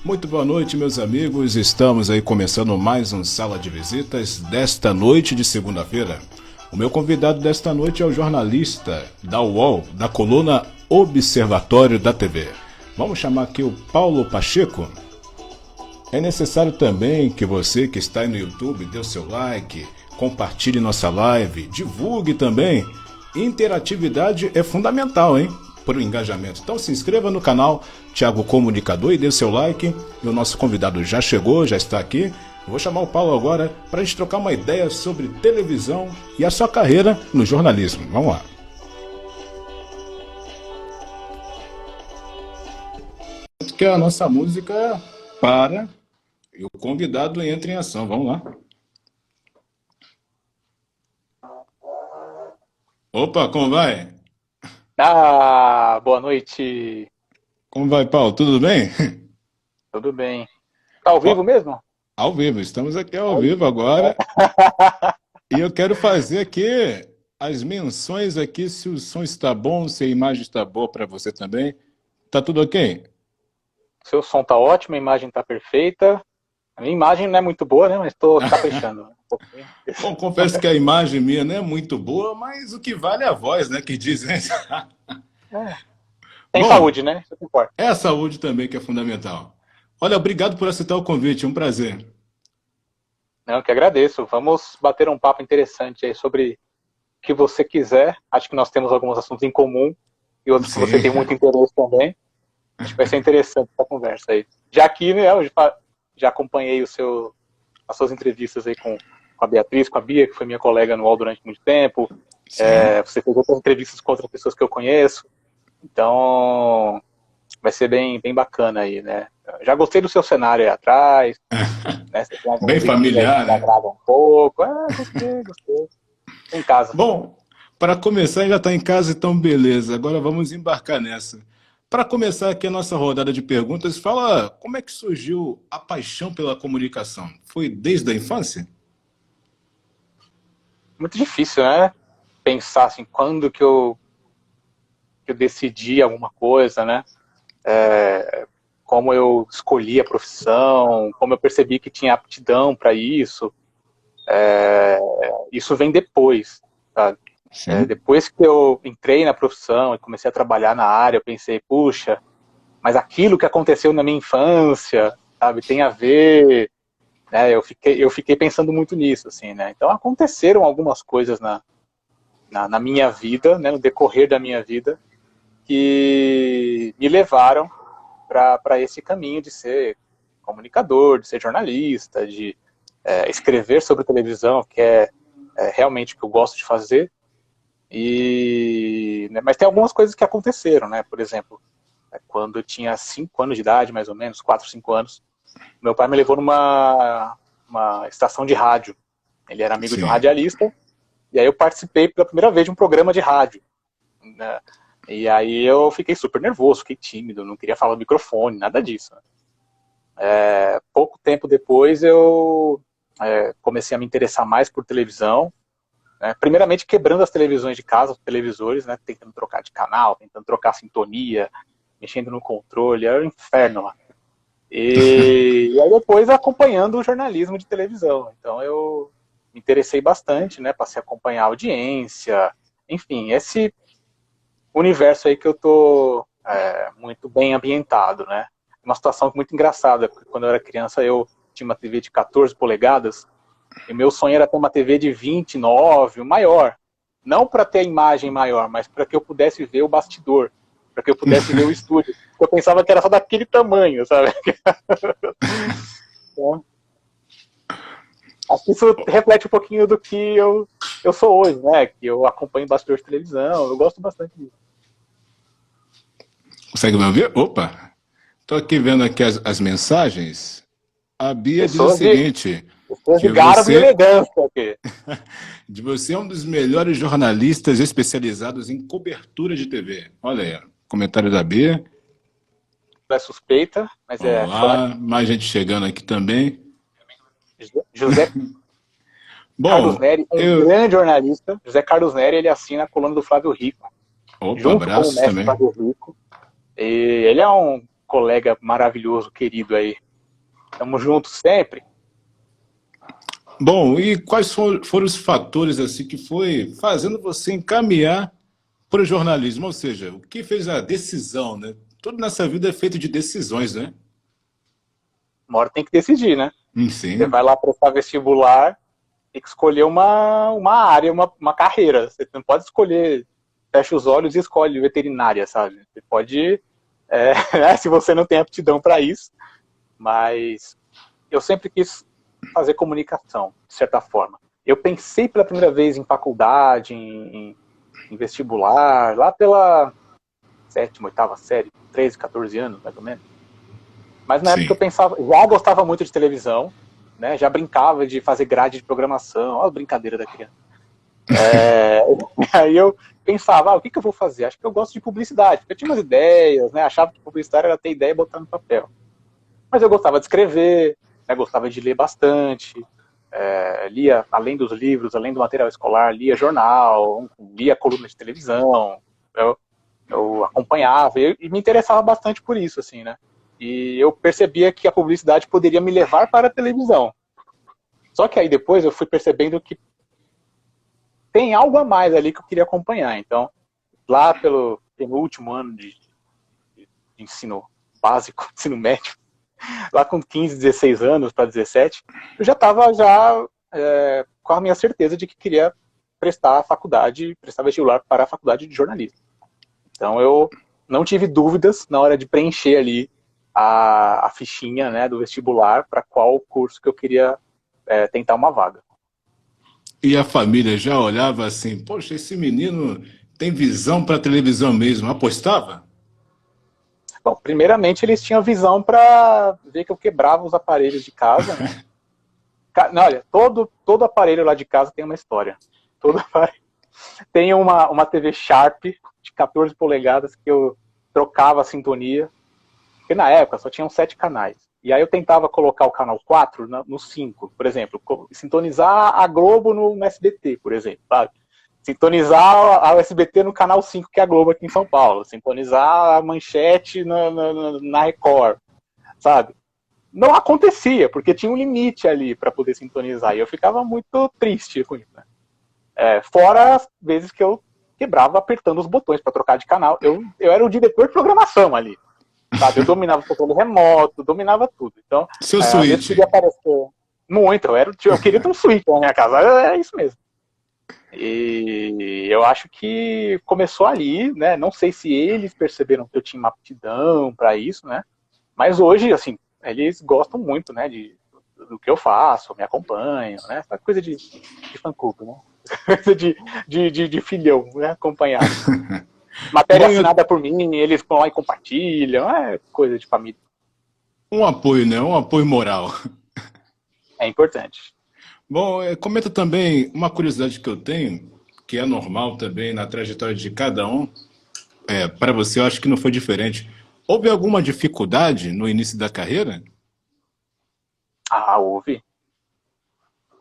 Muito boa noite, meus amigos. Estamos aí começando mais um Sala de Visitas desta noite de segunda-feira. O meu convidado desta noite é o jornalista da UOL, da coluna Observatório da TV. Vamos chamar aqui o Paulo Pacheco. É necessário também que você que está aí no YouTube dê o seu like, compartilhe nossa live, divulgue também. Interatividade é fundamental, hein? Para o engajamento. Então se inscreva no canal Thiago Comunicador e dê o seu like. E o nosso convidado já chegou, já está aqui. Eu vou chamar o Paulo agora para a gente trocar uma ideia sobre televisão e a sua carreira no jornalismo. Vamos lá. Que a nossa música para e o convidado entra em ação. Vamos lá. Opa, como vai? Boa noite. Como vai, Paulo? Tudo bem? Tudo bem? Tá ao vivo Ó, mesmo? ao vivo, estamos aqui ao vivo agora. E eu quero fazer aqui as menções aqui, se o som está bom, se a imagem está boa para você também. Tá tudo ok? Seu som tá ótimo, a imagem tá perfeita. A minha imagem não é muito boa, né? Mas tô caprichando um pouquinho. Bom, confesso que a imagem minha não é muito boa, mas o que vale é a voz, né, que dizem. É, tem Bom, saúde, né? Isso que importa. é a saúde também que é fundamental. Olha, obrigado por aceitar o convite, um prazer. Não, que agradeço. Vamos bater um papo interessante aí sobre o que você quiser. Acho que nós temos alguns assuntos em comum e outros que você Sim. tem muito interesse também. Acho que vai ser interessante essa conversa aí. Já aqui, né, eu já acompanhei as suas entrevistas aí com a Beatriz, com a Bia, que foi minha colega no UOL durante muito tempo. Sim. Você fez outras entrevistas com outras pessoas que eu conheço. Então, vai ser bem bacana aí, né? Já gostei do seu cenário aí atrás, né? Você tem Bem alguns itens aí que familiar, me né? agradam um pouco. Gostei. Em casa. Bom, para começar, já está em casa, então beleza. Agora vamos embarcar nessa. Para começar aqui a nossa rodada de perguntas, fala como é que surgiu a paixão pela comunicação? Foi desde a infância? Muito difícil, né? Pensar assim, quando que eu decidi alguma coisa, né? Como eu escolhi a profissão, como eu percebi que tinha aptidão para isso. Isso vem depois, sabe? Sim. Depois que eu entrei na profissão e comecei a trabalhar na área, eu pensei, puxa, mas aquilo que aconteceu na minha infância, sabe, tem a ver, né? Eu fiquei pensando muito nisso, assim, né? Então aconteceram algumas coisas na minha vida, né, no decorrer da minha vida, que me levaram para esse caminho de ser comunicador, de ser jornalista, de escrever sobre televisão, que é realmente o que eu gosto de fazer. Né, mas tem algumas coisas que aconteceram, né? Por exemplo, quando eu tinha 5 anos de idade, mais ou menos, 4, 5 anos, meu pai me levou uma estação de rádio. Ele era amigo de um Sim. radialista, e aí eu participei pela primeira vez de um programa de rádio, né? E aí eu fiquei super nervoso, fiquei tímido, não queria falar no microfone, nada disso. Pouco tempo depois eu comecei a me interessar mais por televisão, né? Primeiramente quebrando as televisões de casa, os televisores, né? Tentando trocar de canal, tentando trocar a sintonia, mexendo no controle, era um inferno lá. E aí depois acompanhando o jornalismo de televisão. Então eu me interessei bastante, né? Passei a acompanhar a audiência, enfim, esse universo aí que eu tô muito bem ambientado, né? Uma situação muito engraçada, porque quando eu era criança eu tinha uma TV de 14 polegadas e meu sonho era ter uma TV de 29, maior. Não para ter a imagem maior, mas para que eu pudesse ver o bastidor, para que eu pudesse ver o estúdio. Eu pensava que era só daquele tamanho, sabe? Então, acho que isso reflete um pouquinho do que eu sou hoje, né? Que eu acompanho bastidor de televisão, eu gosto bastante disso. Consegue me ouvir? Opa! Estou aqui vendo aqui as mensagens. A Bia diz o Pessoas de, seguinte, pessoas de que garbo e você, elegância aqui. você é um dos melhores jornalistas especializados em cobertura de TV. Olha aí, comentário da Bia. É suspeita, mas é Vamos fã. lá, mais gente chegando aqui também. José Carlos Bom, Neri, um eu. grande jornalista. José Carlos Neri, ele assina a coluna do Flávio Rico, Opa, junto com o abraço mestre também. Flávio Rico. E ele é um colega maravilhoso, querido aí. Tamo juntos sempre. Bom, e quais foram os fatores assim que foi fazendo você encaminhar para o jornalismo? Ou seja, o que fez a decisão, né? Tudo nessa vida é feito de decisões, né? Uma hora tem que decidir, né? Você Sim, vai lá prestar vestibular, tem que escolher uma área, uma carreira. Você não pode escolher, fecha os olhos e escolhe veterinária, sabe? Você pode, se você não tem aptidão para isso, mas eu sempre quis fazer comunicação, de certa forma. Eu pensei pela primeira vez em faculdade, em vestibular, lá pela sétima, oitava série, 13, 14 anos, mais ou menos. Mas na época eu sim. pensava, já gostava muito de televisão, né? Já brincava de fazer grade de programação, olha a brincadeira da criança. Aí eu pensava, o que eu vou fazer? Acho que eu gosto de publicidade, porque eu tinha umas ideias, né? Achava que publicidade era ter ideia e botar no papel. Mas eu gostava de escrever, né? Gostava de ler bastante, lia, além dos livros, além do material escolar, lia jornal, lia coluna de televisão, eu acompanhava e me interessava bastante por isso, assim, né? E eu percebia que a publicidade poderia me levar para a televisão. Só que aí depois eu fui percebendo que tem algo a mais ali que eu queria acompanhar. Então, lá pelo penúltimo ano de ensino básico, ensino médio, lá com 15, 16 anos para 17, eu já estava com a minha certeza de que queria prestar vestibular para a faculdade de jornalismo. Então eu não tive dúvidas na hora de preencher ali a fichinha, né, do vestibular para qual curso que eu queria tentar uma vaga. E a família já olhava assim, poxa, esse menino tem visão para televisão mesmo, apostava? Bom, primeiramente eles tinham visão para ver que eu quebrava os aparelhos de casa, né? Não, olha, todo aparelho lá de casa tem uma história. Todo aparelho. Tem uma TV Sharp de 14 polegadas que eu trocava a sintonia, porque na época só tinham 7 canais. E aí eu tentava colocar o canal 4 no 5, por exemplo, sintonizar a Globo no SBT, por exemplo, sabe? Sintonizar a SBT no canal 5, que é a Globo aqui em São Paulo, sintonizar a Manchete na Record, sabe? Não acontecia, porque tinha um limite ali para poder sintonizar, e eu ficava muito triste com isso, né? Fora as vezes que eu quebrava apertando os botões para trocar de canal. Eu era o diretor de programação ali, sabe? Eu dominava o controle remoto, dominava tudo. Então, Seu às vezes switch. podia aparecer muito. Eu queria ter um switch na minha casa, é isso mesmo. E eu acho que começou ali, né? Não sei se eles perceberam que eu tinha uma aptidão para isso, né? Mas hoje, assim, eles gostam muito, né? Do que eu faço, me acompanham, né? Essa coisa de fã-clube, né? Coisa de filhão, né? Acompanhar. Matéria Bom, assinada por mim, eles vão lá e compartilham, é coisa de família. um apoio, né? Um apoio moral. É importante. Bom, comenta também uma curiosidade que eu tenho, que é normal também na trajetória de cada um. Para você, eu acho que não foi diferente. Houve alguma dificuldade no início da carreira? Ah, houve.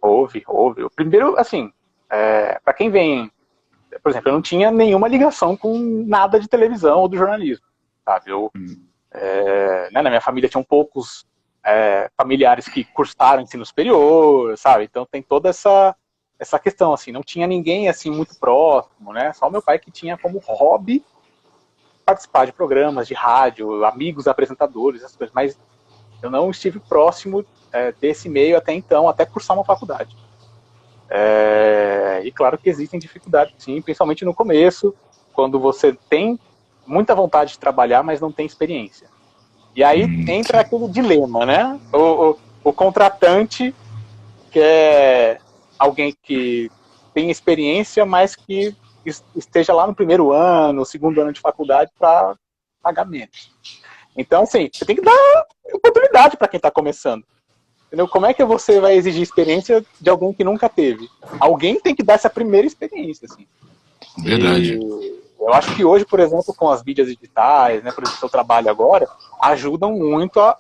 Houve. O primeiro, assim, para quem vem, por exemplo, eu não tinha nenhuma ligação com nada de televisão ou do jornalismo, sabe? Na minha família tinham poucos familiares que cursaram ensino superior, sabe? Então tem toda essa questão, assim, não tinha ninguém, assim, muito próximo, né? Só o meu pai que tinha como hobby participar de programas de rádio, amigos apresentadores, essas coisas, mas eu não estive próximo desse meio até então, até cursar uma faculdade. E claro que existem dificuldades, sim, principalmente no começo, quando você tem muita vontade de trabalhar, mas não tem experiência. E aí entra aquele dilema, né? O contratante quer alguém que tem experiência, mas que esteja lá no primeiro ano, segundo ano de faculdade para pagar menos. Então, assim, você tem que dar oportunidade para quem está começando. Entendeu? Como é que você vai exigir experiência de alguém que nunca teve? Alguém tem que dar essa primeira experiência, assim. E Verdade. eu acho que hoje, por exemplo, com as mídias digitais, né, por exemplo, o seu trabalho agora, ajudam muito a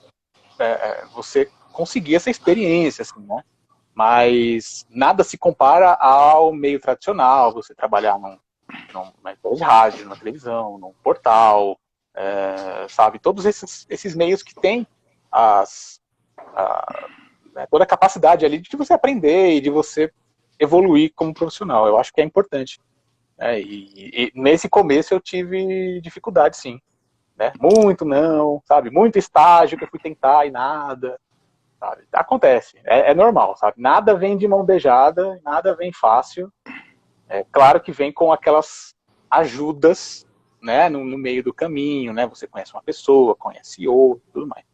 você conseguir essa experiência, assim, né? Mas nada se compara ao meio tradicional, você trabalhar numa empresa de rádio, numa televisão, num portal, sabe? Todos esses meios que tem toda a capacidade ali de você aprender e de você evoluir como profissional. Eu acho que é importante. E nesse começo eu tive dificuldade, sim. Né? Muito não, sabe? Muito estágio que eu fui tentar e nada. Sabe? Acontece, é normal, sabe? Nada vem de mão beijada, nada vem fácil. Claro que vem com aquelas ajudas, né, no meio do caminho, né? Você conhece uma pessoa, conhece outra, tudo mais.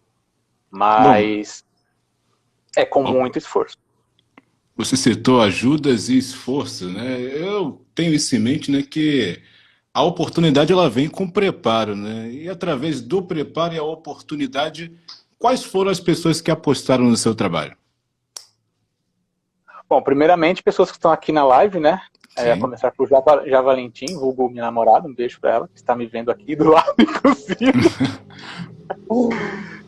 Mas é com muito esforço. Você citou ajudas e esforço, né? Eu tenho isso em mente, né, que a oportunidade ela vem com preparo, né? E através do preparo e a oportunidade, quais foram as pessoas que apostaram no seu trabalho? Bom, primeiramente, pessoas que estão aqui na live, né? A Sim. começar por Javalentim, vulgo minha namorada, um beijo pra ela, que está me vendo aqui do lado, inclusive.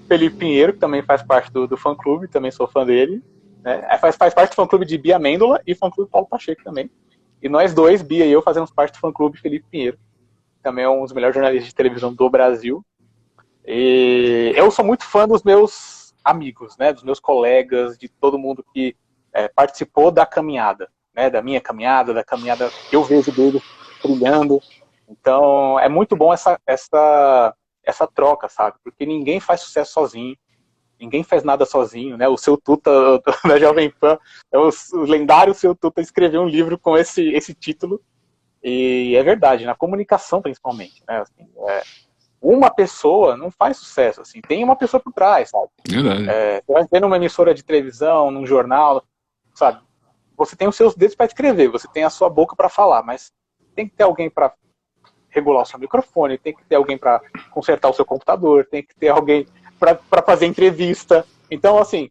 Felipe Pinheiro, que também faz parte do fã-clube, também sou fã dele. Né? Faz parte do fã-clube de Bia Mêndola e fã-clube Paulo Pacheco também. E nós dois, Bia e eu, fazemos parte do fã-clube Felipe Pinheiro. Também é um dos melhores jornalistas de televisão do Brasil. E eu sou muito fã dos meus amigos, né? Dos meus colegas, de todo mundo que participou da caminhada. Né? Da minha caminhada, da caminhada que eu vejo dele brilhando. Então, é muito bom essa troca, sabe? Porque ninguém faz sucesso sozinho. Ninguém faz nada sozinho, né? O Seu Tuta, da Jovem Pan, o lendário Seu Tuta escreveu um livro com esse título, e é verdade, na comunicação principalmente, né? Assim, uma pessoa não faz sucesso, assim, tem uma pessoa por trás, sabe? Verdade. Você vai ver numa emissora de televisão, num jornal, sabe? Você tem os seus dedos para escrever, você tem a sua boca para falar, mas tem que ter alguém para regular o seu microfone, tem que ter alguém para consertar o seu computador, tem que ter alguém para fazer entrevista. Então, assim,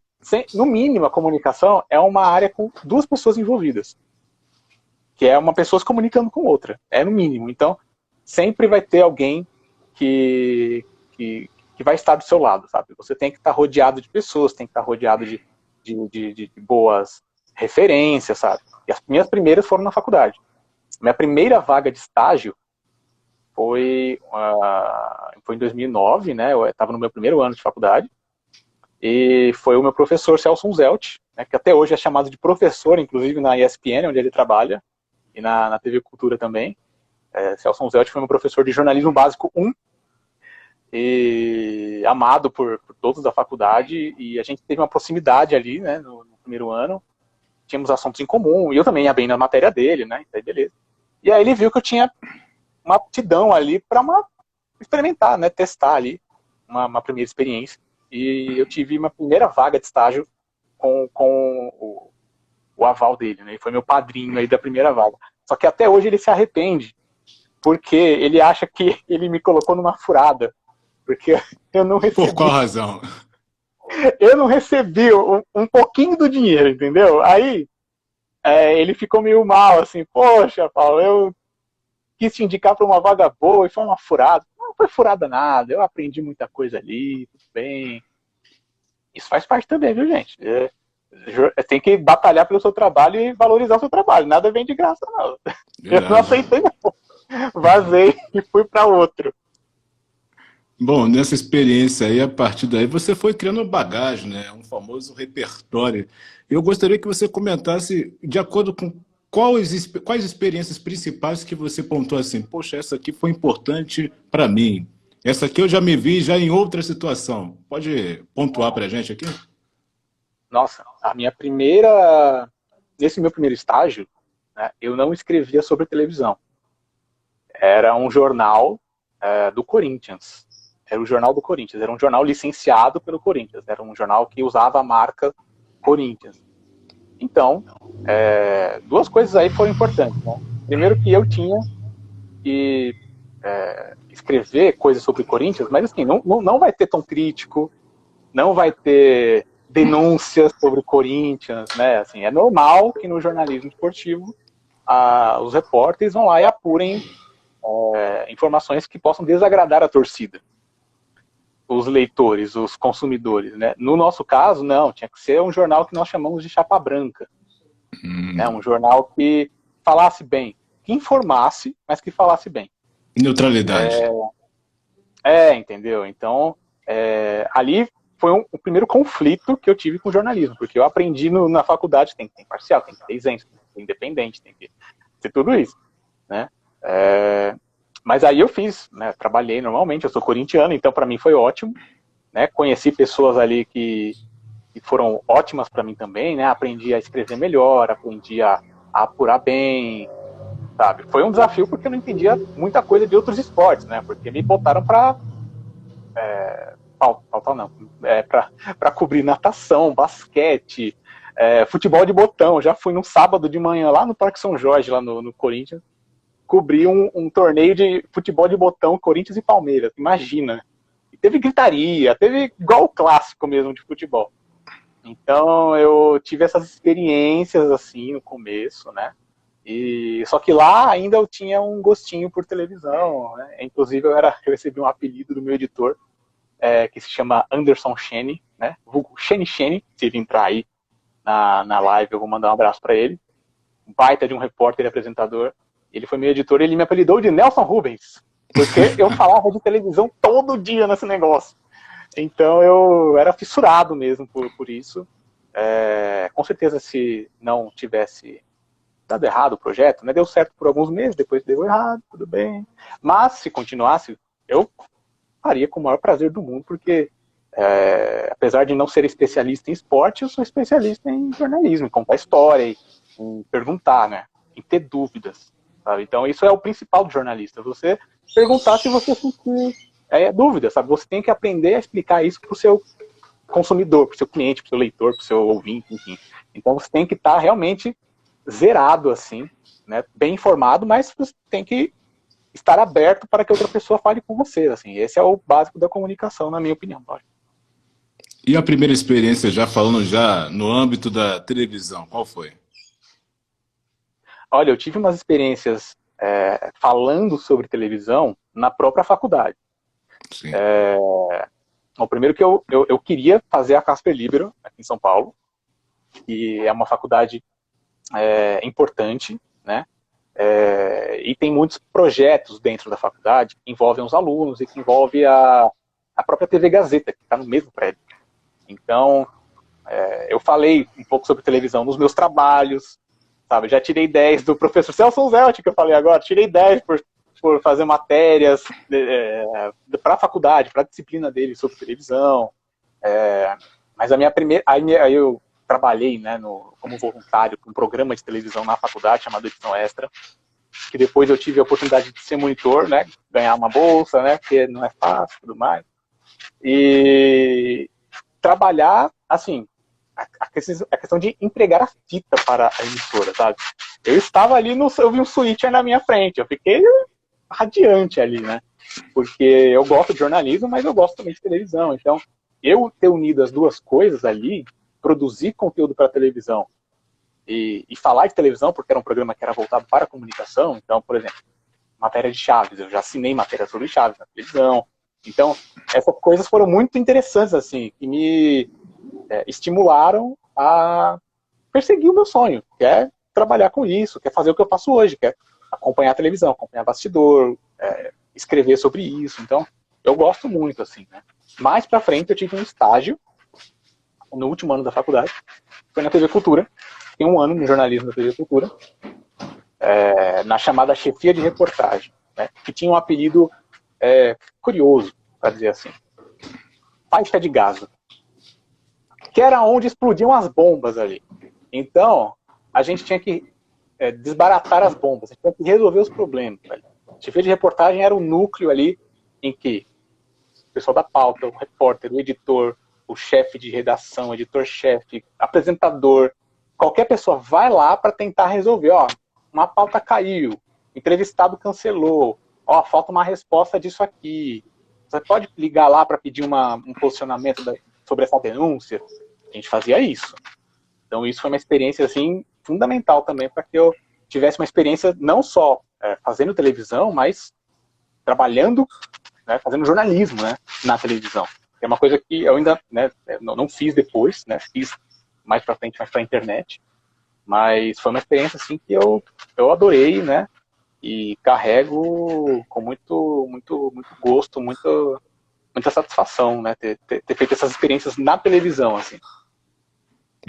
no mínimo, a comunicação é uma área com duas pessoas envolvidas, que é uma pessoa se comunicando com outra, no mínimo. Então, sempre vai ter alguém que vai estar do seu lado, sabe? Você tem que estar rodeado de pessoas, tem que estar rodeado de boas referências, sabe? E as minhas primeiras foram na faculdade. Minha primeira vaga de estágio foi em 2009, né? Eu estava no meu primeiro ano de faculdade, e foi o meu professor Celso Zelt, né, que até hoje é chamado de professor, inclusive na ESPN, onde ele trabalha, e na TV Cultura também. Celso Zelt foi meu professor de jornalismo básico 1, e amado por todos da faculdade, e a gente teve uma proximidade ali, né, no primeiro ano, tínhamos assuntos em comum, e eu também ia bem na matéria dele, né, então beleza. E aí ele viu que eu tinha uma aptidão ali para experimentar, né, testar ali uma primeira experiência. E eu tive uma primeira vaga de estágio com o aval dele, né? Ele foi meu padrinho aí da primeira vaga. Só que até hoje ele se arrepende, porque ele acha que ele me colocou numa furada, porque eu não recebi. Por qual razão? Eu não recebi um pouquinho do dinheiro, entendeu? Aí ele ficou meio mal, assim, poxa, Paulo, eu quis te indicar para uma vaga boa e foi uma furada. Não foi furada nada, eu aprendi muita coisa ali, tudo bem. Isso faz parte também, viu, gente? Tem que batalhar pelo seu trabalho e valorizar o seu trabalho. Nada vem de graça, não. Verdade. Eu não aceitei, não. Vazei e fui para outro. Bom, nessa experiência aí, a partir daí, você foi criando bagagem, né? Um famoso repertório. Eu gostaria que você comentasse, de acordo com quais experiências principais que você pontuou assim, poxa, essa aqui foi importante para mim. Essa aqui eu já me vi já em outra situação. Pode pontuar para a gente aqui? Nossa, nesse meu primeiro estágio, né, eu não escrevia sobre televisão. Era um jornal do Corinthians. Era o Jornal do Corinthians. Era um jornal licenciado pelo Corinthians. Era um jornal que usava a marca Corinthians. Então, duas coisas aí foram importantes. Né? Primeiro que eu tinha que escrever coisas sobre Corinthians, mas assim, não vai ter tom crítico, não vai ter denúncias sobre Corinthians, né? Assim, é normal que no jornalismo esportivo os repórteres vão lá e apurem informações que possam desagradar a torcida, os leitores, os consumidores, né? No nosso caso, não, tinha que ser um jornal que nós chamamos de chapa branca, né? Um jornal que falasse bem, que informasse, mas que falasse bem. Neutralidade. Entendeu? Então, ali foi o primeiro conflito que eu tive com o jornalismo, porque eu aprendi na faculdade, tem que ter imparcial, tem que ter isento, tem que ter independente, tem que ter tudo isso, né? Mas aí eu fiz, né? Trabalhei normalmente, eu sou corintiano, então para mim foi ótimo, né? Conheci pessoas ali que foram ótimas para mim também, né? Aprendi a escrever melhor, aprendi a apurar bem, sabe? Foi um desafio porque eu não entendia muita coisa de outros esportes, né? Porque me botaram para pauta não, para cobrir natação, basquete, futebol de botão. Já fui num sábado de manhã lá no Parque São Jorge, lá no Corinthians, cobri um torneio de futebol de botão, Corinthians e Palmeiras, imagina. E teve gritaria, teve igual o clássico mesmo de futebol. Então eu tive essas experiências assim no começo, né? Só que lá ainda eu tinha um gostinho por televisão, né? Inclusive eu recebi um apelido do meu editor, que se chama Anderson Chene, né? Chene, se ele entrar aí na live eu vou mandar um abraço para ele. Um baita de um repórter e apresentador. Ele foi meu editor e ele me apelidou de Nelson Rubens, porque eu falava de televisão todo dia nesse negócio. Então eu era fissurado mesmo por isso. Com certeza se não tivesse dado errado o projeto, né, deu certo por alguns meses, depois deu errado, tudo bem. Mas se continuasse, eu faria com o maior prazer do mundo, porque apesar de não ser especialista em esporte, eu sou especialista em jornalismo, em contar história, em perguntar, né, em ter dúvidas. Sabe? Então isso é o principal do jornalista, você perguntar se você sentir dúvida, sabe? Você tem que aprender a explicar isso para o seu consumidor, para o seu cliente, para o seu leitor, para o seu ouvinte, enfim. Então você tem que estar realmente zerado, assim, né? Bem informado, mas você tem que estar aberto para que outra pessoa fale com você, assim. Esse é o básico da comunicação, na minha opinião. E a primeira experiência, já falando já no âmbito da televisão, qual foi? Olha, eu tive umas experiências falando sobre televisão na própria faculdade. Sim. O primeiro que eu queria fazer a Casper Libero, aqui em São Paulo, que é uma faculdade importante, né? E tem muitos projetos dentro da faculdade que envolvem os alunos e que envolve a própria TV Gazeta, que está no mesmo prédio. Então, eu falei um pouco sobre televisão nos meus trabalhos, sabe? Já tirei 10 do professor Celso Zelt, que eu falei agora, tirei 10 por fazer matérias para a faculdade, para a disciplina dele sobre televisão. Mas a minha primeira... Aí eu trabalhei, né, como voluntário para um programa de televisão na faculdade chamado Edição Extra, que depois eu tive a oportunidade de ser monitor, né, ganhar uma bolsa, né, porque não é fácil e tudo mais. E trabalhar, assim, a questão de entregar a fita para a emissora, sabe? Eu estava ali, eu vi um switcher na minha frente, eu fiquei radiante ali, né? Porque eu gosto de jornalismo, mas eu gosto também de televisão. Então, eu ter unido as duas coisas ali, produzir conteúdo para televisão e falar de televisão, porque era um programa que era voltado para a comunicação. Então, por exemplo, matéria de Chaves, eu já assinei matéria sobre Chaves na televisão. Então, essas coisas foram muito interessantes, assim, que me estimularam a perseguir o meu sonho, que é trabalhar com isso, que é fazer o que eu faço hoje, que é acompanhar a televisão, acompanhar bastidor, escrever sobre isso. Então, eu gosto muito, assim, né? Mais pra frente, eu tive um estágio no último ano da faculdade, foi na TV Cultura, tem um ano no jornalismo da TV Cultura, na chamada chefia de reportagem, né, que tinha um apelido curioso, para dizer assim, faixa de Gaza, que era onde explodiam as bombas ali. Então, a gente tinha que desbaratar as bombas, a gente tinha que resolver os problemas. Velho. A chefia de reportagem era o núcleo ali em que o pessoal da pauta, o repórter, o editor, o chefe de redação, editor-chefe, apresentador, qualquer pessoa vai lá para tentar resolver. Ó, uma pauta caiu, o entrevistado cancelou, ó, falta uma resposta disso aqui. Você pode ligar lá para pedir um posicionamento sobre essa denúncia? A gente fazia isso. Então isso foi uma experiência assim fundamental também para que eu tivesse uma experiência não só fazendo televisão, mas trabalhando, né, fazendo jornalismo, né, na televisão. É uma coisa que eu ainda, né, não fiz depois, né, fiz mais para frente, mais para a internet, mas foi uma experiência assim que eu adorei, né, e carrego com muito gosto, muito muita satisfação, né, ter feito essas experiências na televisão, assim.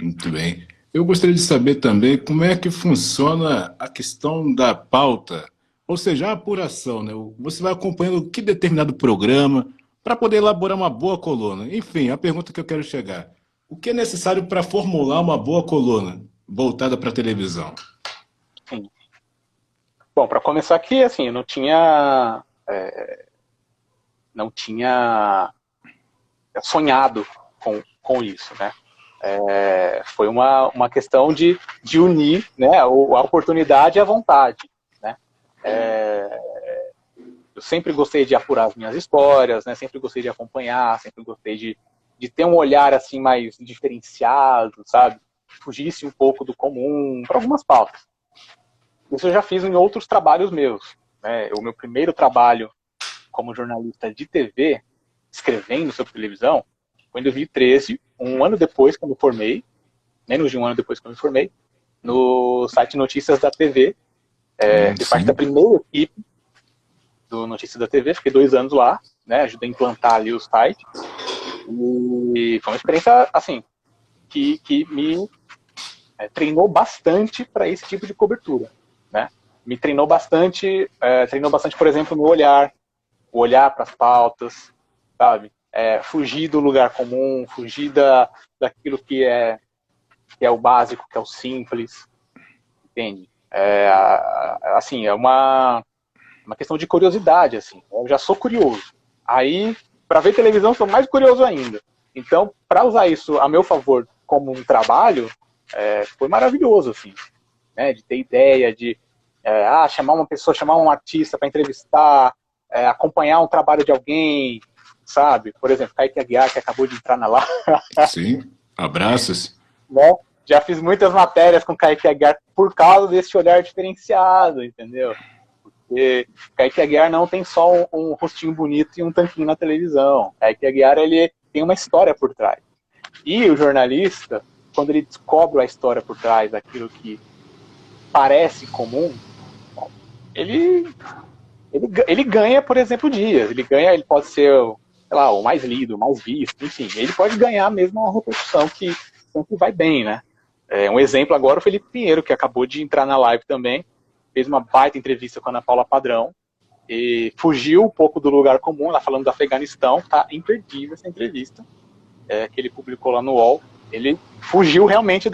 Muito bem. Eu gostaria de saber também como é que funciona a questão da pauta, ou seja, a apuração, né? Você vai acompanhando que determinado programa para poder elaborar uma boa coluna. Enfim, a pergunta que eu quero chegar. O que é necessário para formular uma boa coluna voltada para a televisão? Sim. Bom, para começar aqui, assim, eu não tinha sonhado com isso, né? Foi uma questão de unir, né, a oportunidade e a vontade, né? Eu sempre gostei de apurar as minhas histórias, né? Sempre gostei de acompanhar, sempre gostei de ter um olhar assim mais diferenciado, sabe? Fugisse um pouco do comum para algumas pautas. Isso eu já fiz em outros trabalhos meus, né? O meu primeiro trabalho como jornalista de TV, escrevendo sobre televisão, foi em 2013, um ano depois que eu me formei, menos de um ano depois que eu me formei, no site Notícias da TV, de parte da primeira equipe do Notícias da TV, fiquei 2 anos lá, né, ajudei a implantar ali o site, e foi uma experiência, assim, que me treinou bastante para esse tipo de cobertura, né, me treinou bastante, por exemplo, no olhar para as pautas, sabe, fugir do lugar comum, fugir daquilo que é o básico, que é o simples, entende? Assim, é uma questão de curiosidade, assim. Eu já sou curioso. Aí, para ver televisão, sou mais curioso ainda. Então, para usar isso a meu favor como um trabalho, foi maravilhoso, assim, né? De ter ideia, de chamar uma pessoa, chamar um artista para entrevistar, acompanhar um trabalho de alguém, sabe? Por exemplo, Kaique Aguiar, que acabou de entrar na live. Sim, abraços. Né? Já fiz muitas matérias com Kaique Aguiar por causa desse olhar diferenciado, entendeu? Porque Kaique Aguiar não tem só um rostinho bonito e um tanquinho na televisão. Kaique Aguiar, ele tem uma história por trás. E o jornalista, quando ele descobre a história por trás daquilo que parece comum, ele ganha, por exemplo, dias. Ele pode ser, sei lá, o mais lido, o mais visto, enfim. Ele pode ganhar mesmo uma repercussão que sempre vai bem, né? Um exemplo agora, o Felipe Pinheiro, que acabou de entrar na live também, fez uma baita entrevista com a Ana Paula Padrão, e fugiu um pouco do lugar comum, lá falando do Afeganistão, tá imperdível essa entrevista, que ele publicou lá no UOL. Ele fugiu realmente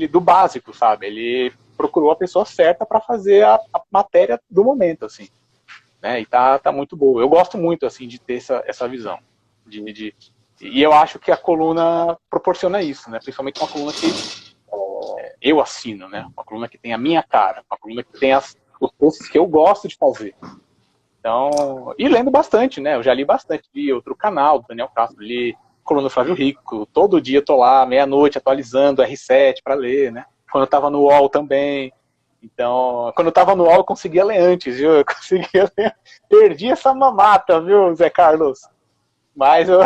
do básico, sabe? Ele procurou a pessoa certa para fazer a matéria do momento, assim, né? E tá muito boa. Eu gosto muito, assim, de ter essa visão. E eu acho que a coluna proporciona isso, né? Principalmente uma coluna que eu assino, né? Uma coluna que tem a minha cara, uma coluna que tem os posts que eu gosto de fazer. Então, e lendo bastante, né? Eu já li bastante, li outro canal, do Daniel Castro, li coluna do Flávio Rico, todo dia eu tô lá, meia-noite, atualizando R7 para ler, né? Quando eu tava no UOL também. Então, quando eu tava no UOL, eu conseguia ler antes, viu? Eu conseguia ler. Perdi essa mamata, viu, Zé Carlos? Mas eu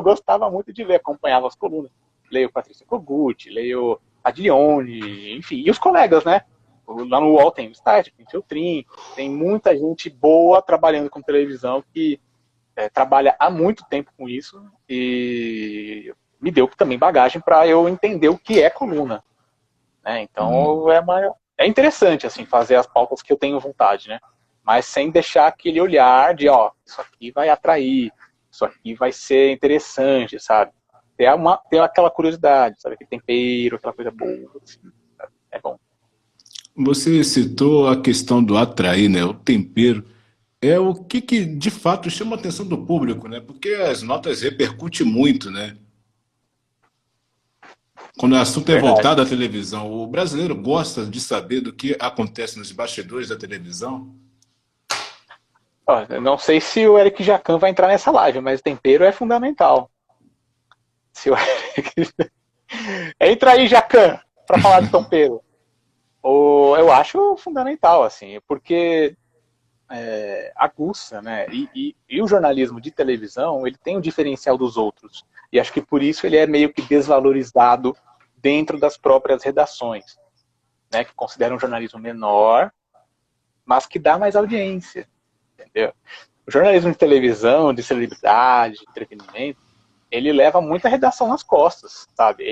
gostava muito de ler, acompanhava as colunas. Leio Patrícia Kogut, leio a Dione, enfim, e os colegas, né? Lá no UOL tem o Start, tem o Feltrin, tem muita gente boa trabalhando com televisão que trabalha há muito tempo com isso e me deu também bagagem para eu entender o que é coluna, né? Então é interessante assim fazer as pautas que eu tenho vontade, né? Mas sem deixar aquele olhar de isso aqui vai atrair, isso aqui vai ser interessante, sabe? Ter aquela curiosidade, sabe? Aquele tempero, aquela coisa boa, assim, é bom. Você citou a questão do atrair, né? O tempero. É o que de fato chama a atenção do público, né? Porque as notas repercutem muito, né? Quando o assunto é Verdade. voltado à televisão, o brasileiro gosta de saber do que acontece nos bastidores da televisão. Eu não sei se o Eric Jacan vai entrar nessa live, mas o tempero é fundamental. Se o Eric... Entra aí, Jacan, para falar de tempero. Eu acho fundamental, assim, porque aguça, né? E o jornalismo de televisão, ele tem um diferencial dos outros. E acho que por isso ele é meio que desvalorizado dentro das próprias redações, né? Que consideram um jornalismo menor, mas que dá mais audiência, entendeu? O jornalismo de televisão, de celebridade, de entretenimento, ele leva muita redação nas costas, sabe?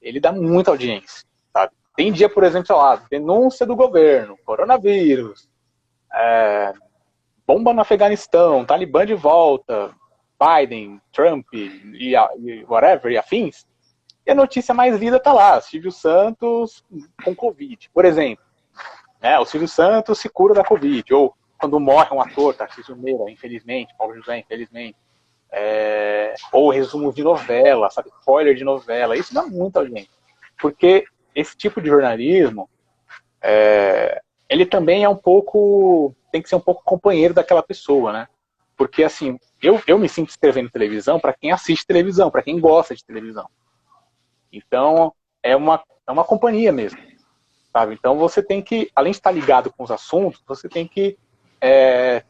Ele dá muita audiência, sabe? Tem dia, por exemplo, sei lá, denúncia do governo, coronavírus, bomba no Afeganistão, Talibã de volta, Biden, Trump e whatever, e afins. E a notícia mais lida tá lá, Silvio Santos com Covid, por exemplo. O Silvio Santos se cura da Covid, ou quando morre um ator, Tarcísio Meira, infelizmente, Paulo José, infelizmente. Ou resumo de novela, sabe? Spoiler de novela. Isso dá muita audiência. Porque esse tipo de jornalismo, ele também é um pouco, tem que ser um pouco companheiro daquela pessoa, né? Porque, assim, eu me sinto escrevendo televisão para quem assiste televisão, para quem gosta de televisão. Então, é uma companhia mesmo, sabe? Então, você tem que, além de estar ligado com os assuntos, você tem que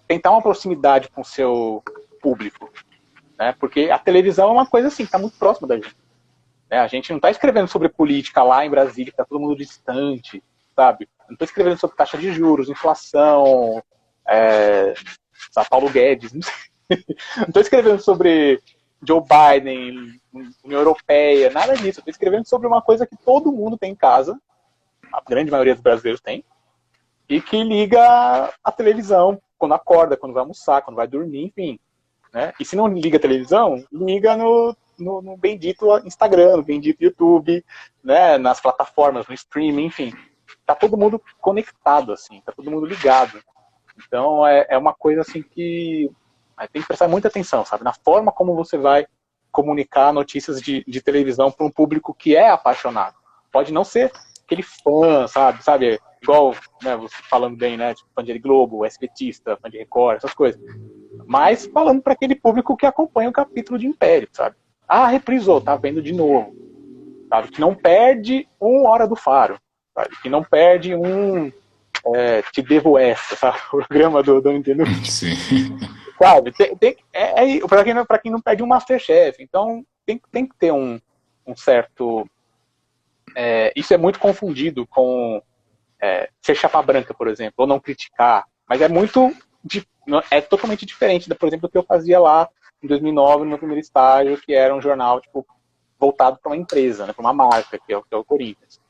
tentar uma proximidade com o seu público, né? Porque a televisão é uma coisa assim, que está muito próxima da gente. Né? A gente não está escrevendo sobre política lá em Brasília, que está todo mundo distante, sabe? Não estou escrevendo sobre taxa de juros, inflação, Paulo Guedes, não estou escrevendo sobre Joe Biden, União Europeia, nada disso. Estou escrevendo sobre uma coisa que todo mundo tem em casa, a grande maioria dos brasileiros tem, e que liga a televisão quando acorda, quando vai almoçar, quando vai dormir, enfim. Né? E se não liga a televisão, liga no bendito Instagram, no bendito YouTube, né? Nas plataformas, no streaming, enfim. Tá todo mundo conectado, assim, tá todo mundo ligado. Então é uma coisa assim que tem que prestar muita atenção, sabe? Na forma como você vai comunicar notícias de televisão para um público que é apaixonado. Pode não ser aquele fã, sabe? Igual, né, você falando bem, né? Tipo, fã de Globo, SBTista, fã de Record, essas coisas. Mas falando para aquele público que acompanha o capítulo de Império, sabe? Reprisou, tá vendo de novo. Sabe? Que não perde 1 hora do Faro. Sabe? Que não perde Te Devo Essa, sabe? O programa do Nintendo. Sim. Sabe? Para quem não perde um Masterchef. Então, tem que ter um certo... isso é muito confundido com ser chapa branca, por exemplo, ou não criticar. Mas é totalmente diferente, por exemplo, do que eu fazia lá em 2009, no meu primeiro estágio, que era um jornal tipo, voltado para uma empresa, né, para uma marca, que é o Corinthians.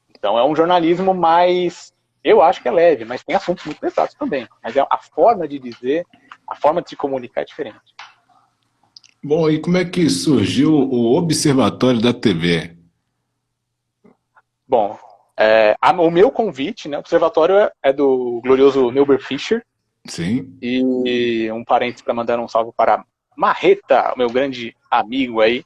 Então é um jornalismo mais... Eu acho que é leve, mas tem assuntos muito pesados também. Mas a forma de dizer, a forma de se comunicar é diferente. Bom, e como é que surgiu o Observatório da TV? Bom, o meu convite, né, o observatório é do glorioso Neuber Fischer. Sim. E um parênteses para mandar um salve para Marreta, meu grande amigo aí,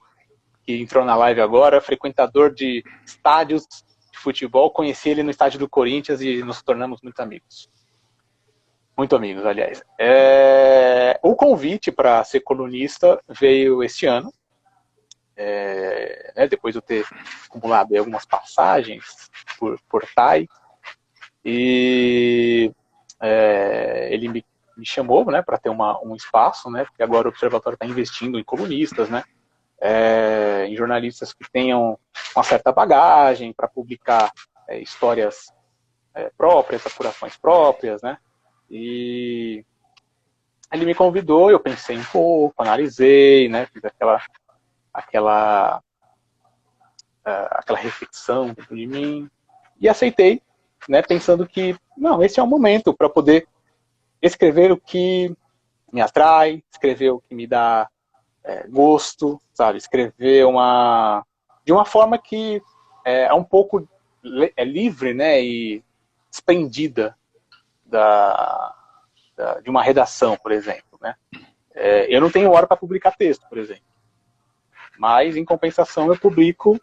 que entrou na live agora, frequentador de estádios de futebol. Conheci ele no estádio do Corinthians e nos tornamos muito amigos. Muito amigos, aliás. O convite para ser colunista veio este ano. Depois de eu ter acumulado algumas passagens por portais, e ele me chamou, né, para ter um espaço, né, porque agora o Observatório está investindo em colunistas, né, em jornalistas que tenham uma certa bagagem para publicar histórias próprias, apurações próprias, né, e ele me convidou, eu pensei um pouco, analisei, né, fiz aquela reflexão dentro de mim e aceitei, né, pensando que não, esse é o momento para poder escrever o que me atrai, escrever o que me dá gosto, sabe, escrever de uma forma que é um pouco livre, né, e desprendida de uma redação, por exemplo, né. Eu não tenho hora para publicar texto, por exemplo. Mas, em compensação, eu publico,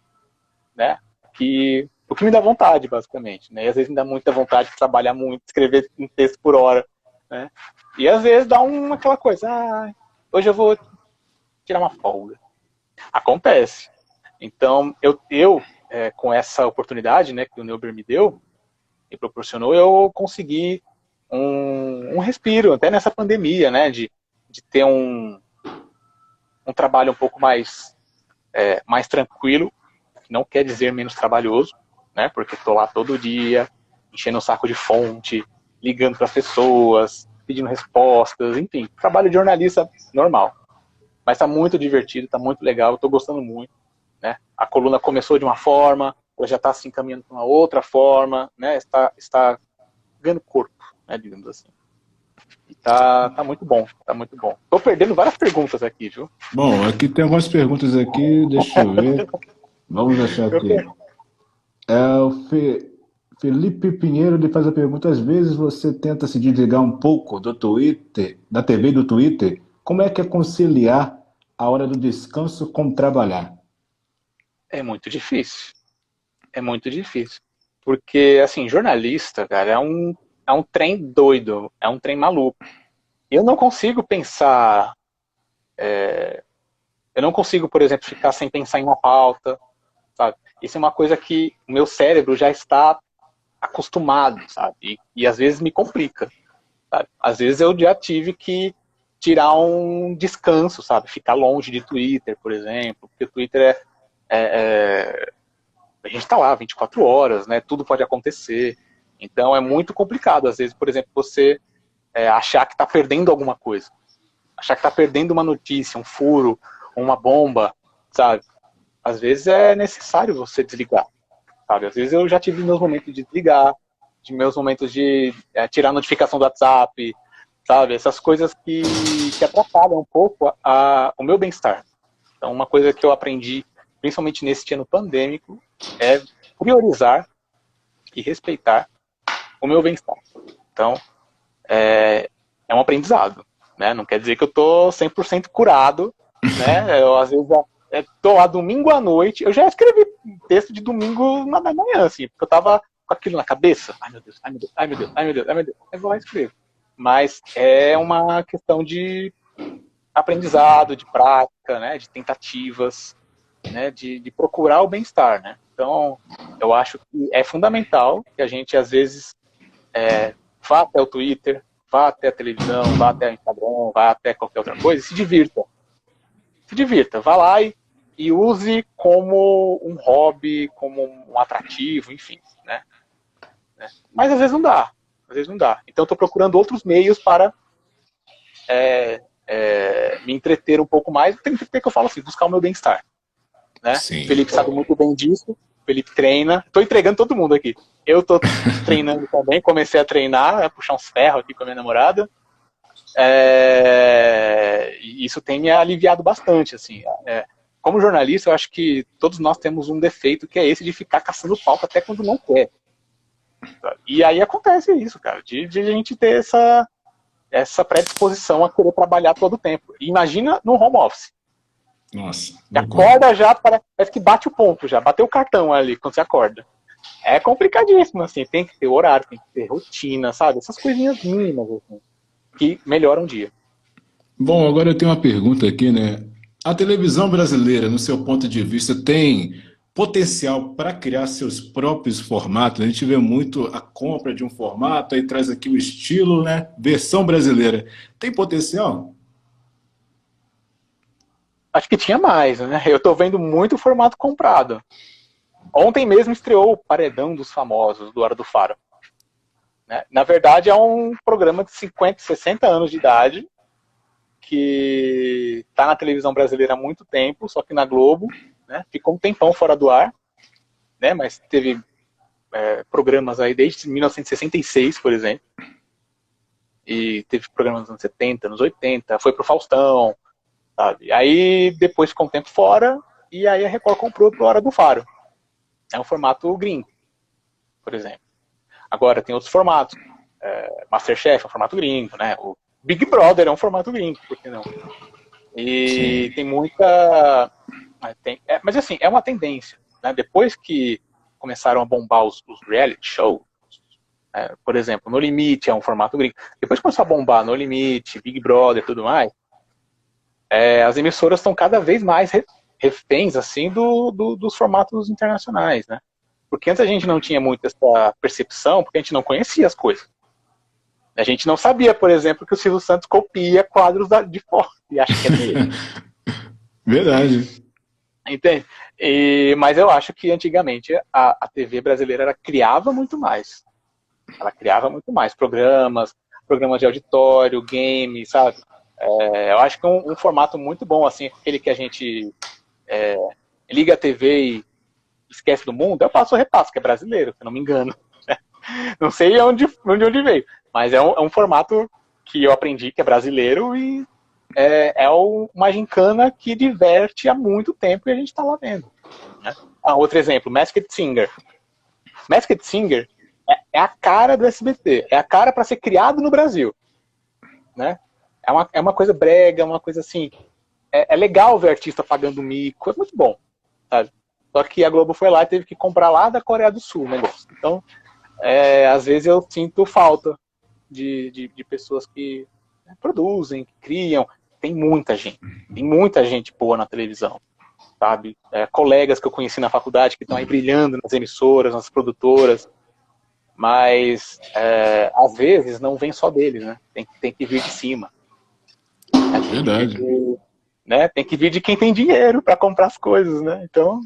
né, o que me dá vontade, basicamente. Né? E às vezes me dá muita vontade de trabalhar muito, escrever um texto por hora. Né? E às vezes dá aquela coisa, hoje eu vou tirar uma folga. Acontece. Então, eu com essa oportunidade, né, que o Neuber me deu, me proporcionou, eu consegui um respiro, até nessa pandemia, né, de ter um trabalho um pouco mais tranquilo, que não quer dizer menos trabalhoso, né? Porque estou lá todo dia, enchendo o saco de fonte, ligando para as pessoas, pedindo respostas, enfim, trabalho de jornalista normal. Mas tá muito divertido, tá muito legal, eu tô gostando muito, né? A coluna começou de uma forma, ela já está se encaminhando para uma outra forma, né? Está ganhando corpo, né, digamos assim. E tá muito bom, tá muito bom. Tô perdendo várias perguntas aqui, viu? Bom, aqui tem algumas perguntas aqui, deixa eu ver. Vamos achar aqui. O Felipe Pinheiro ele faz a pergunta: às vezes você tenta se desligar um pouco do Twitter, da TV e do Twitter. Como é que é conciliar a hora do descanso com trabalhar? É muito difícil. É muito difícil. Porque, assim, jornalista, cara, é um trem doido, é um trem maluco. Eu não consigo pensar. Eu não consigo, por exemplo, ficar sem pensar em uma pauta, sabe? Isso é uma coisa que o meu cérebro já está acostumado, sabe? E às vezes me complica, sabe? Às vezes eu já tive que tirar um descanso, sabe? Ficar longe de Twitter, por exemplo, porque o Twitter a gente está lá 24 horas, né? Tudo pode acontecer. Então é muito complicado, às vezes, por exemplo, você achar que está perdendo alguma coisa. Achar que está perdendo uma notícia, um furo, uma bomba, sabe? Às vezes é necessário você desligar, sabe? Às vezes eu já tive meus momentos de desligar, de meus momentos de tirar a notificação do WhatsApp, sabe? Essas coisas que atrapalham um pouco o meu bem-estar. Então, uma coisa que eu aprendi, principalmente nesse ano pandêmico, é priorizar e respeitar o meu bem-estar. Então, é um aprendizado, né? Não quer dizer que eu tô 100% curado, né? Eu, às vezes, tô lá domingo à noite, eu já escrevi texto de domingo na manhã, assim, porque eu tava com aquilo na cabeça. Ai, meu Deus, ai, meu Deus, ai, meu Deus, ai, meu Deus, ai, meu Deus. Eu vou lá e escrevo. Mas é uma questão de aprendizado, de prática, né? De tentativas, né? De procurar o bem-estar, né? Então, eu acho que é fundamental que a gente, às vezes, vá até o Twitter, vá até a televisão, vá até o Instagram, vá até qualquer outra coisa e se divirta. Se divirta, vá lá e use como um hobby, como um atrativo, enfim, né? Mas às vezes não dá, às vezes não dá. Então estou procurando outros meios para me entreter um pouco mais. Tem que eu falo assim, buscar o meu bem-estar, né? Sim. O Felipe sabe muito bem disso. O Felipe treina. Estou entregando todo mundo aqui. Eu estou treinando também. Comecei a treinar, a puxar uns ferros aqui com a minha namorada. E isso tem me aliviado bastante, assim. Como jornalista, eu acho que todos nós temos um defeito, que é esse de ficar caçando pauta até quando não quer. E aí acontece isso, cara, de a gente ter essa predisposição a querer trabalhar todo o tempo. E imagina no home office. Nossa. Você acorda já, parece que bate o ponto já, bateu o cartão ali quando você acorda. É complicadíssimo, assim, tem que ter horário, tem que ter rotina, sabe? Essas coisinhas mínimas, assim, que melhoram o dia. Bom, agora eu tenho uma pergunta aqui, né? A televisão brasileira, no seu ponto de vista, tem potencial para criar seus próprios formatos? A gente vê muito a compra de um formato, aí traz aqui o estilo, né? Versão brasileira. Tem potencial? Acho que tinha mais, né? Eu tô vendo muito formato comprado. Ontem mesmo estreou o Paredão dos Famosos, do Hora do Faro. Né? Na verdade, é um programa de 50, 60 anos de idade, que está na televisão brasileira há muito tempo, só que na Globo, né? Ficou um tempão fora do ar, né? Mas teve programas aí desde 1966, por exemplo, e teve programas nos anos 70, anos 80, foi pro Faustão, sabe? Aí depois ficou um tempo fora, e aí a Record comprou pro Hora do Faro. É um formato gringo, por exemplo. Agora tem outros formatos, Masterchef é um formato gringo, né? O Big Brother é um formato gringo, por que não? E Sim. tem muita... mas assim, é uma tendência. Né? Depois que começaram a bombar os reality shows, por exemplo, No Limite é um formato gringo. Depois que começou a bombar No Limite, Big Brother e tudo mais, as emissoras estão cada vez mais reféns assim, dos formatos internacionais. Né? Porque antes a gente não tinha muito essa percepção, porque a gente não conhecia as coisas. A gente não sabia, por exemplo, que o Silvio Santos copia quadros de fora e acha que é dele. Verdade. Entende? Mas eu acho que antigamente a TV brasileira ela criava muito mais. Ela criava muito mais programas. programas de auditório, game, sabe? Eu acho que é um formato muito bom, assim, aquele que a gente liga a TV e esquece do mundo, é o Passo Repasso, que é brasileiro, se não me engano. Não sei onde veio, mas é um formato que eu aprendi que é brasileiro e uma gincana que diverte há muito tempo e a gente está lá vendo. Né? Outro exemplo, Masked Singer. Masked Singer é a cara do SBT, é a cara para ser criado no Brasil. Né? É uma coisa brega, uma coisa assim. É legal ver artista pagando mico, é muito bom. Sabe? Só que a Globo foi lá e teve que comprar lá da Coreia do Sul o negócio. Então, às vezes eu sinto falta de pessoas que produzem, que criam. Tem muita gente boa na televisão, sabe? Colegas que eu conheci na faculdade que estão aí brilhando nas emissoras, nas produtoras, mas às vezes não vem só deles, né? Tem que vir de cima. Verdade. Tem que vir de quem tem dinheiro para comprar as coisas, né? Então,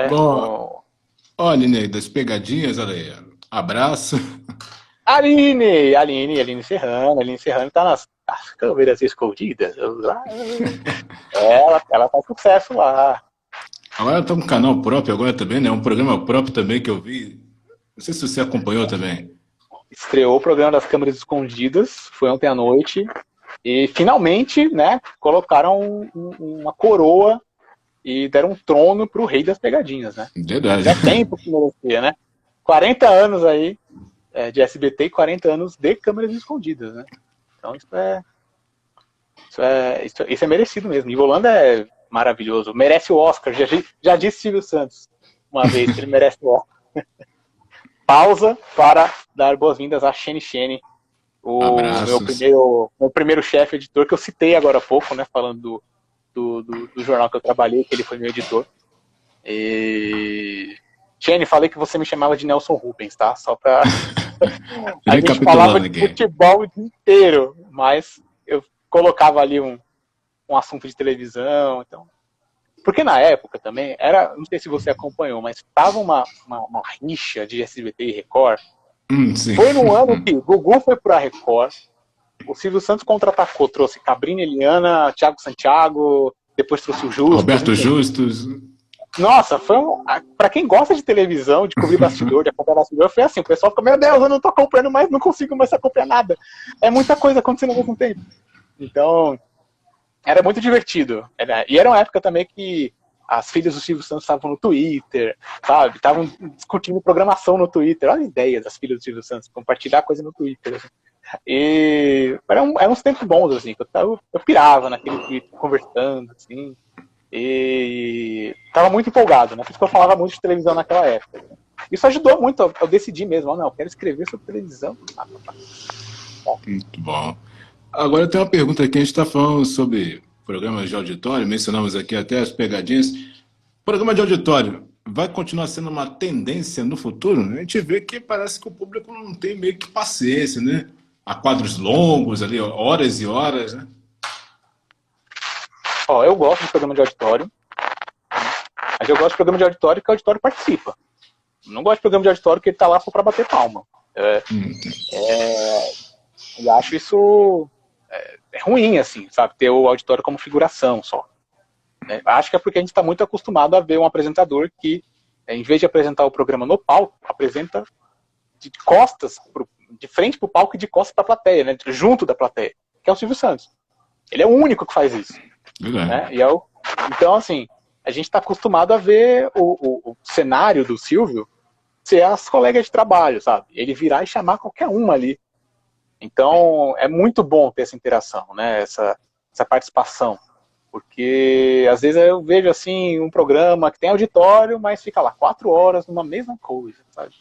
Bom, olha, Ney, das pegadinhas, olha aí. Abraço. Aline Serrano tá nas câmeras escondidas. Ela faz sucesso lá. Agora tá um canal próprio agora também, né? Um programa próprio também que eu vi. Não sei se você acompanhou também. Estreou o programa das câmeras escondidas, foi ontem à noite. E finalmente, né, colocaram uma coroa e deram um trono pro rei das pegadinhas, né? Verdade. Já tempo que merecia, né? 40 anos aí de SBT e 40 anos de câmeras escondidas, né? Então isso é merecido mesmo. E Volanda é maravilhoso, merece o Oscar. Já disse Silvio Santos uma vez que ele merece o Oscar. Pausa para dar boas-vindas a Xene, o meu primeiro chefe editor, que eu citei agora há pouco, né? Falando do jornal que eu trabalhei, que ele foi meu editor. E Xene, falei que você me chamava de Nelson Rubens, tá? Só pra... A gente falava de futebol o dia inteiro, mas eu colocava ali um assunto de televisão, então... Porque na época também, não sei se você acompanhou, mas estava uma rixa de SBT e Record. Sim. Foi no ano que o Gugu foi pra Record, o Silvio Santos contra-atacou, trouxe Cabrini, Eliana, Thiago Santiago, depois trouxe o Justus. Roberto Justus. Nossa, pra quem gosta de televisão, de cobrir bastidor, de acompanhar bastidor, foi assim, o pessoal ficou, meu Deus, eu não tô acompanhando mais, não consigo mais acompanhar nada. É muita coisa acontecendo ao mesmo tempo. Então, era muito divertido. E era uma época também que as filhas do Silvio Santos estavam no Twitter, sabe? Estavam discutindo programação no Twitter. Olha a ideia das filhas do Silvio Santos, compartilhar coisa no Twitter. Assim. E eram uns tempos bons, assim, que eu pirava naquele Twitter, conversando, assim. E tava muito empolgado, né? Por isso que eu falava muito de televisão naquela época. Isso ajudou muito eu decidir mesmo. Não, eu quero escrever sobre televisão. Muito bom. Agora tem uma pergunta aqui, a gente está falando sobre programas de auditório, mencionamos aqui até as pegadinhas. Programa de auditório vai continuar sendo uma tendência no futuro? A gente vê que parece que o público não tem meio que paciência, né? Há quadros longos ali, horas e horas, né? Eu gosto de programa de auditório, mas eu gosto de programa de auditório que o auditório participa. Não gosto de programa de auditório que ele tá lá só para bater palma. E acho isso ruim, assim, sabe? Ter o auditório como figuração só. Acho que é porque a gente está muito acostumado a ver um apresentador que, em vez de apresentar o programa no palco, apresenta de costas, de frente para o palco e de costas para a plateia, né? Junto da plateia, que é o Silvio Santos. Ele é o único que faz isso. Né? Então, assim, a gente está acostumado a ver o cenário do Silvio ser as colegas de trabalho, sabe? Ele virar e chamar qualquer uma ali. Então, é muito bom ter essa interação, né? Essa participação. Porque, às vezes, eu vejo, assim, um programa que tem auditório, mas fica lá 4 horas numa mesma coisa, sabe?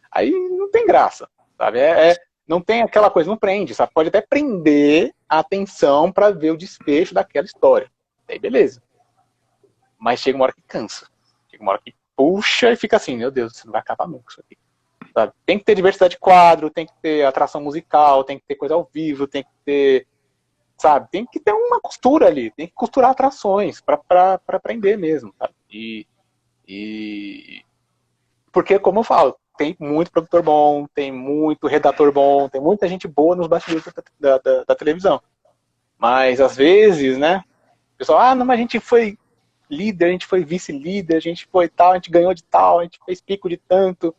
Aí não tem graça, sabe? Não tem aquela coisa, não prende, sabe? Pode até prender a atenção para ver o desfecho daquela história. Aí, beleza. Mas chega uma hora que cansa. Chega uma hora que puxa e fica assim, meu Deus, isso não vai acabar nunca isso aqui. Sabe? Tem que ter diversidade de quadro, tem que ter atração musical, tem que ter coisa ao vivo, tem que ter, sabe? Tem que ter uma costura ali, tem que costurar atrações para aprender mesmo, sabe? Porque, como eu falo, tem muito produtor bom, tem muito redator bom, tem muita gente boa nos bastidores da televisão. Mas, às vezes, né, o pessoal, não, mas a gente foi líder, a gente foi vice-líder, a gente foi tal, a gente ganhou de tal, a gente fez pico de tanto,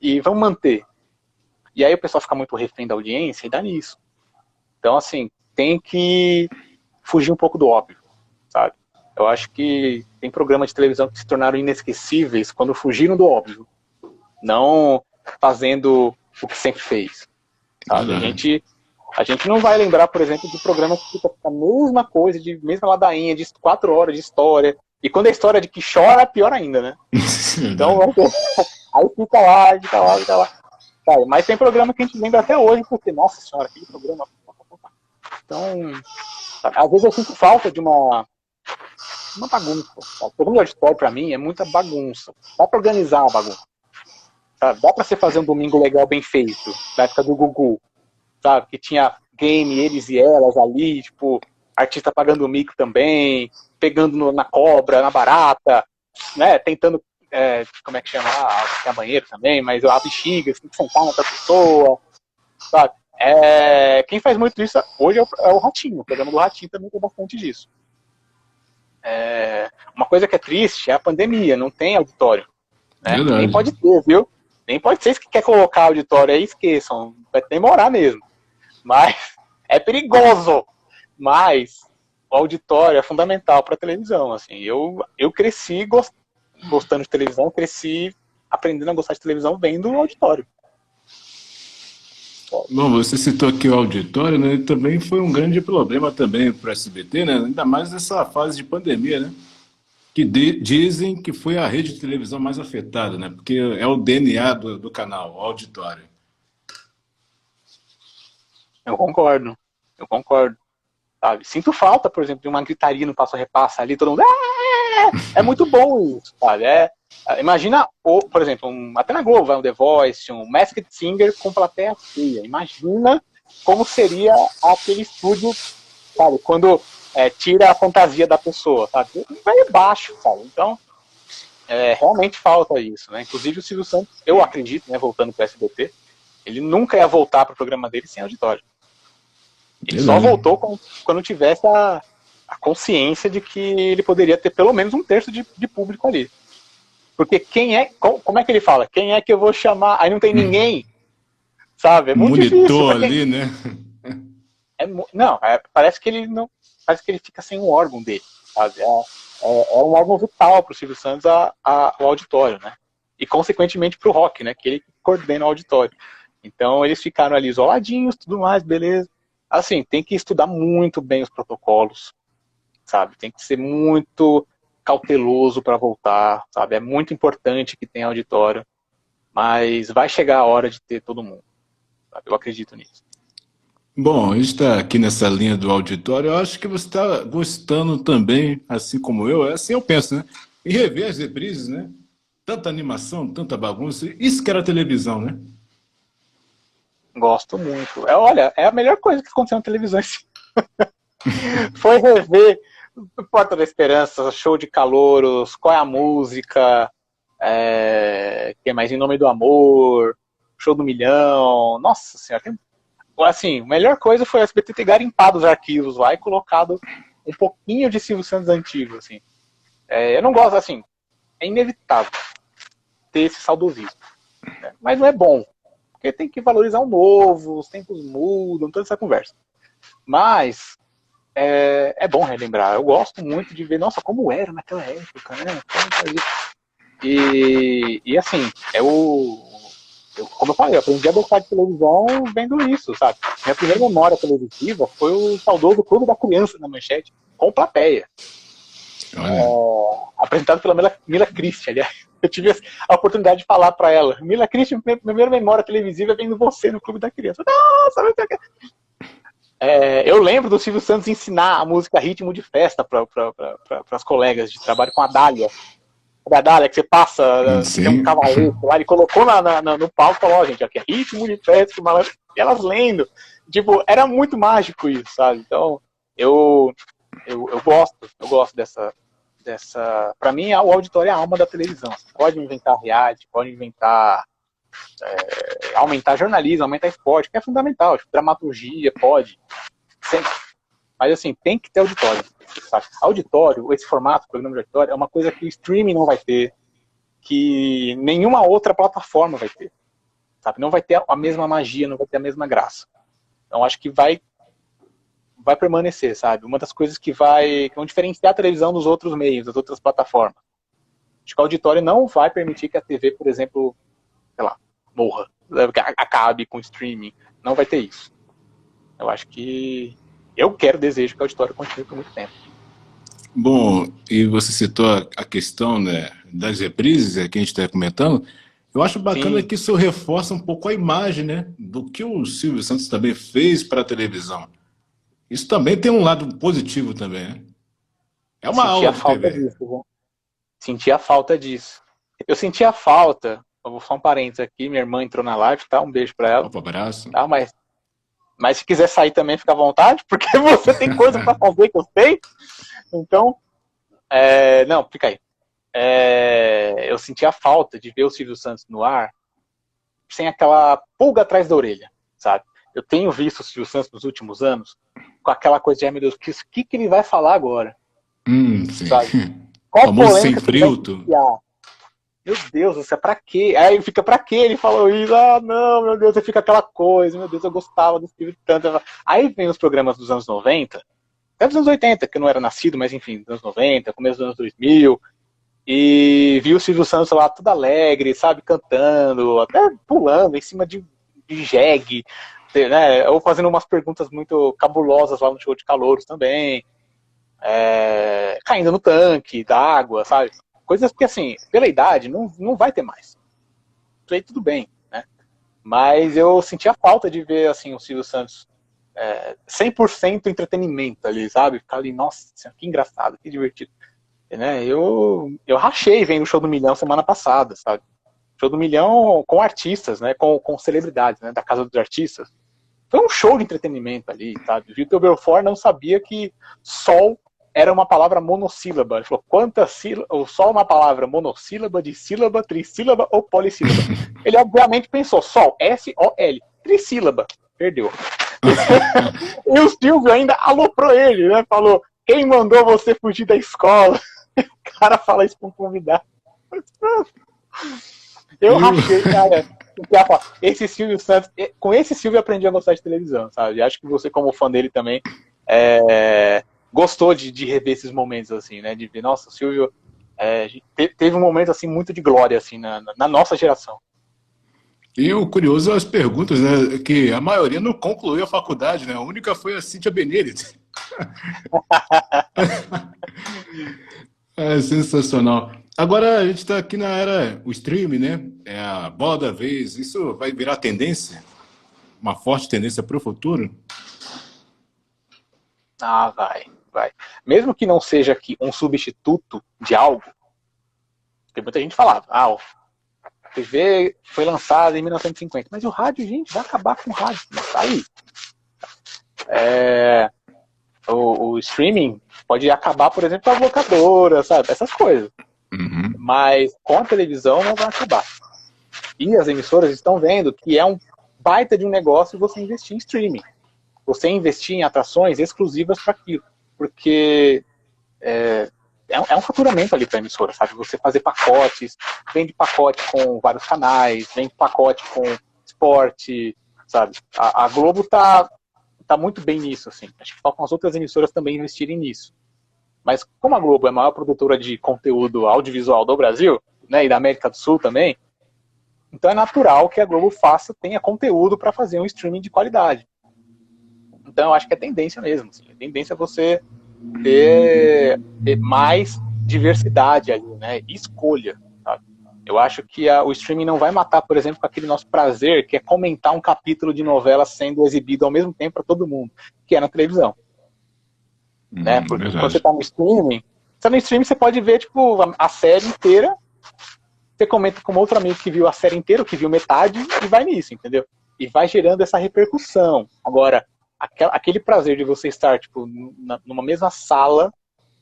e vamos manter. E aí o pessoal fica muito refém da audiência e dá nisso. Então, assim, tem que fugir um pouco do óbvio, sabe? Eu acho que tem programas de televisão que se tornaram inesquecíveis quando fugiram do óbvio, não fazendo o que sempre fez, sabe? A gente não vai lembrar, por exemplo, de programa que fica a mesma coisa, de mesma ladainha, de 4 horas de história. E quando é história de que chora, pior ainda, né? Então, aí fica lá, fica lá, fica lá. Sabe? Mas tem programa que a gente lembra até hoje, porque, nossa senhora, aquele programa... Então, sabe? Às vezes eu sinto falta de uma bagunça. O programa de auditório, pra mim, é muita bagunça. Dá pra organizar a bagunça. Sabe? Dá pra você fazer um domingo legal, bem feito, da época do Gugu. Sabe, que tinha game, eles e elas ali, tipo, artista pagando o mico também, pegando na cobra, na barata, né, tentando, como é que chama lá, tem a banheiro também, mas a bexiga, você tem que sentar na outra pessoa, sabe, quem faz muito isso hoje é o Ratinho, o programa do Ratinho também tem bastante disso. Uma coisa que é triste é a pandemia, não tem auditório, né, nem pode ter, viu, nem pode ser, se quer colocar auditório aí, esqueçam, vai demorar mesmo. Mas é perigoso. Mas o auditório é fundamental para a televisão. Assim, eu cresci gostando de televisão, cresci aprendendo a gostar de televisão vendo o auditório. Bom, você citou aqui o auditório, né? Também foi um grande problema também para o SBT, né? Ainda mais nessa fase de pandemia, né? Que dizem que foi a rede de televisão mais afetada, né? Porque é o DNA do canal, o auditório. Eu concordo. Sabe? Sinto falta, por exemplo, de uma gritaria no passo-repassa ali, todo mundo... É muito bom isso, sabe? Imagina, por exemplo, até na Globo, um The Voice, um Masked Singer com plateia cheia. Imagina como seria aquele estúdio, sabe? Quando tira a fantasia da pessoa, sabe? Vai baixo, sabe? Então, realmente falta isso, né? Inclusive o Silvio Santos, eu acredito, né, voltando para o SBT, ele nunca ia voltar para o programa dele sem auditório. Ele só voltou quando tivesse a consciência de que ele poderia ter pelo menos 1/3 de público ali. Porque como é que ele fala? Quem é que eu vou chamar? Aí não tem ninguém, sabe? É muito difícil. Monitor ali, né? Parece que ele não, parece que ele fica sem um órgão dele, sabe? É um órgão vital para o Silvio Santos o auditório, né? E consequentemente para o Rock, né? Que ele coordena o auditório. Então eles ficaram ali isoladinhos, tudo mais, beleza. Assim, tem que estudar muito bem os protocolos, sabe? Tem que ser muito cauteloso para voltar, sabe? É muito importante que tenha auditório, mas vai chegar a hora de ter todo mundo, sabe? Eu acredito nisso. Bom, a gente está aqui nessa linha do auditório. Eu acho que você está gostando também, assim como eu. Assim eu penso, né? E rever as reprises, né? Tanta animação, tanta bagunça. Isso que era televisão, né? Gosto muito. Olha, é a melhor coisa que aconteceu na televisão. Foi rever Porta da Esperança, Show de Calouros, Qual é a Música, que é mais Em Nome do Amor, Show do Milhão. Nossa Senhora, assim, a melhor coisa foi a SBT ter garimpado os arquivos lá e colocado um pouquinho de Silvio Santos antigo, assim. Eu não gosto, assim, é inevitável ter esse saudosismo, né? Mas não é bom, porque tem que valorizar o novo, os tempos mudam, toda essa conversa. Mas é bom relembrar. Eu gosto muito de ver, nossa, como era naquela época, né? E assim, como eu falei, eu aprendi a gostar de televisão vendo isso, sabe? Minha primeira memória televisiva foi o saudoso Clube da Criança na Manchete, com plateia. Apresentado pela Mila Christie, aliás. Eu tive a oportunidade de falar para ela: Mila Christie, minha primeira memória televisiva é vendo você no Clube da Criança. Nossa, não sei o que. Eu lembro do Silvio Santos ensinar a música Ritmo de Festa para as colegas de trabalho com a Dália. A Dália, que você passa, tem um cavaleiro lá, ele colocou no palco e falou: ó, gente, aqui é Ritmo de Festa, e elas lendo. Tipo, era muito mágico isso, sabe? Então, eu gosto dessa. Pra mim, o auditório é a alma da televisão. Você pode inventar reality, pode inventar aumentar jornalismo, aumentar esporte, que é fundamental, tipo, dramaturgia, pode, sempre. Mas assim, tem que ter auditório, sabe? Auditório, esse formato, programa de auditório, é uma coisa que o streaming não vai ter, que nenhuma outra plataforma vai ter, sabe? Não vai ter a mesma magia, não vai ter a mesma graça. Então acho que vai permanecer, sabe? Uma das coisas que vão diferenciar a televisão dos outros meios, das outras plataformas. Acho que o auditório não vai permitir que a TV, por exemplo, sei lá, morra, acabe com o streaming. Não vai ter isso. Eu acho que desejo que o auditório continue por muito tempo. Bom, e você citou a questão, né, das reprises que a gente está comentando. Eu acho bacana Sim. que isso reforça um pouco a imagem, né, do que o Silvio Santos também fez para a televisão. Isso também tem um lado positivo também, né? É uma aula de TV. Sentia falta disso. Eu sentia falta, eu vou só um parênteses aqui, minha irmã entrou na live, tá? Um beijo pra ela. Um abraço. Tá? Mas se quiser sair também, fica à vontade, porque você tem coisa pra fazer que eu sei. Então, não, fica aí. Eu sentia falta de ver o Silvio Santos no ar sem aquela pulga atrás da orelha, sabe? Eu tenho visto o Silvio Santos nos últimos anos com aquela coisa de, meu Deus, o que ele vai falar agora? Sim. Sabe? Qual famoso sem polêmica que ele vai filtro. iniciar? Meu Deus, isso é pra quê? Aí fica pra quê? Ele falou isso, não, meu Deus, aí fica aquela coisa, meu Deus, eu gostava do Silvio tanto. Aí vem os programas dos anos 90, até dos anos 80, que eu não era nascido, mas enfim, dos anos 90, começo dos anos 2000, e vi o Silvio Santos lá tudo alegre, sabe, cantando, até pulando em cima de jegue, né, ou fazendo umas perguntas muito cabulosas lá no show de calouros também, caindo no tanque d'água, sabe? Coisas que, assim, pela idade, não vai ter mais. Isso aí tudo bem, né? Mas eu sentia falta de ver, assim, o Silvio Santos 100% entretenimento ali, sabe? Ficar ali, nossa, que engraçado, que divertido. Né? Eu rachei vendo o Show do Milhão semana passada, sabe? Show do Milhão com artistas, né? Com celebridades, né? Da Casa dos Artistas. Foi um show de entretenimento ali, sabe? Vitor Belfort não sabia que sol era uma palavra monossílaba. Ele falou, quantas sílabas? O sol é uma palavra monossílaba, dissílaba, trissílaba ou polissílaba. Ele obviamente pensou, sol, S-O-L, trissílaba. Perdeu. E o Silvio ainda aloprou ele, né? Falou, quem mandou você fugir da escola? O cara fala isso com um convidado. Eu rachei, cara. Esse Silvio Santos, com esse Silvio eu aprendi a gostar de televisão, sabe? Acho que você, como fã dele também, gostou de rever esses momentos, assim, né? De ver, nossa, o Silvio teve um momento, assim, muito de glória, assim, na nossa geração. E o curioso é as perguntas, né? Que a maioria não concluiu a faculdade, né? A única foi a Cíntia Benedito. É sensacional. Agora a gente está aqui na era, o streaming, né? É a bola da vez. Isso vai virar tendência? Uma forte tendência para o futuro? Vai. Mesmo que não seja aqui um substituto de algo, tem muita gente que falava, a TV foi lançada em 1950, mas o rádio, gente, vai acabar com o rádio. Tá aí. O streaming pode acabar, por exemplo, com a locadora, sabe? Essas coisas. Uhum. Mas com a televisão não vai acabar. E as emissoras estão vendo que é um baita de um negócio você investir em streaming. Você investir em atrações exclusivas para aquilo. Porque é um faturamento ali para a emissora, sabe? Você fazer pacotes, vende pacote com vários canais, vende pacote com esporte, sabe? A Globo tá muito bem nisso, assim. Acho que faltam as outras emissoras também investirem nisso. Mas como a Globo é a maior produtora de conteúdo audiovisual do Brasil, né, e da América do Sul também, então é natural que a Globo tenha conteúdo para fazer um streaming de qualidade. Então eu acho que é tendência mesmo. Assim. A tendência é você ter mais diversidade ali, né? E escolha. Sabe? Eu acho que o streaming não vai matar, por exemplo, com aquele nosso prazer, que é comentar um capítulo de novela sendo exibido ao mesmo tempo para todo mundo, que é na televisão. Né? Porque verdade. quando você está no streaming, você pode ver tipo, a série inteira, você comenta com outro amigo que viu a série inteira, que viu metade, e vai nisso, entendeu? E vai gerando essa repercussão. Agora, aquele prazer de você estar tipo, numa mesma sala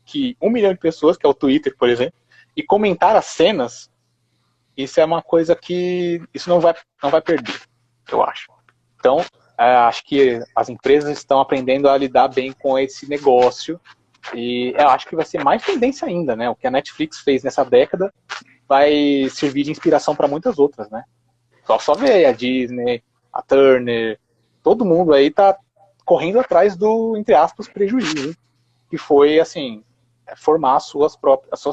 que 1 milhão de pessoas, que é o Twitter, por exemplo, e comentar as cenas, isso é uma coisa que isso não vai perder, eu acho. Então, acho que as empresas estão aprendendo a lidar bem com esse negócio e eu acho que vai ser mais tendência ainda, né? O que a Netflix fez nessa década vai servir de inspiração para muitas outras, né? Só ver a Disney, a Turner, todo mundo aí tá correndo atrás do, entre aspas, prejuízo, que foi, assim, formar as suas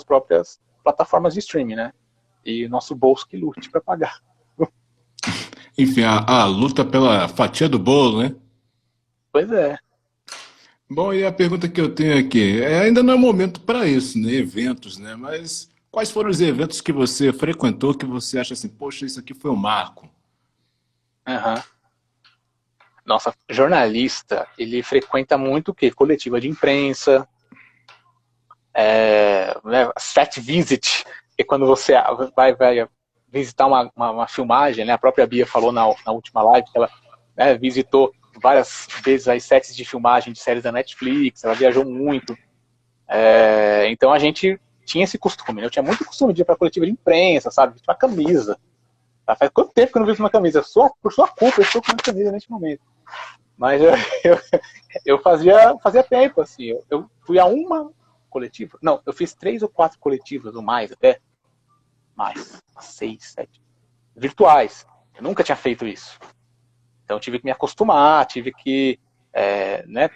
próprias plataformas de streaming, né? E nosso bolso que lute para pagar. Enfim, a luta pela fatia do bolo, né? Pois é. Bom, e a pergunta que eu tenho aqui, ainda não é momento para isso, né? Eventos, né? Mas quais foram os eventos que você frequentou que você acha assim, poxa, isso aqui foi um marco? Uhum. Nossa, jornalista, ele frequenta muito o quê? Coletiva de imprensa, né, set visit, que é quando você vai visitar uma filmagem, né? A própria Bia falou na última live que ela, né, visitou várias vezes as sets de filmagem de séries da Netflix, ela viajou muito. Então a gente tinha esse costume, né? Eu tinha muito costume de ir para coletiva de imprensa, sabe? Vestir uma camisa. Tá? Faz quanto tempo que eu não visto uma camisa? Por sua culpa, eu estou com uma camisa neste momento. Mas eu fazia tempo, assim. Eu fui a uma coletiva. Não, eu fiz 3 ou 4 coletivas, ou mais até. Mais, 6, 7. Virtuais. Eu nunca tinha feito isso. Então eu tive que me acostumar, tive que né,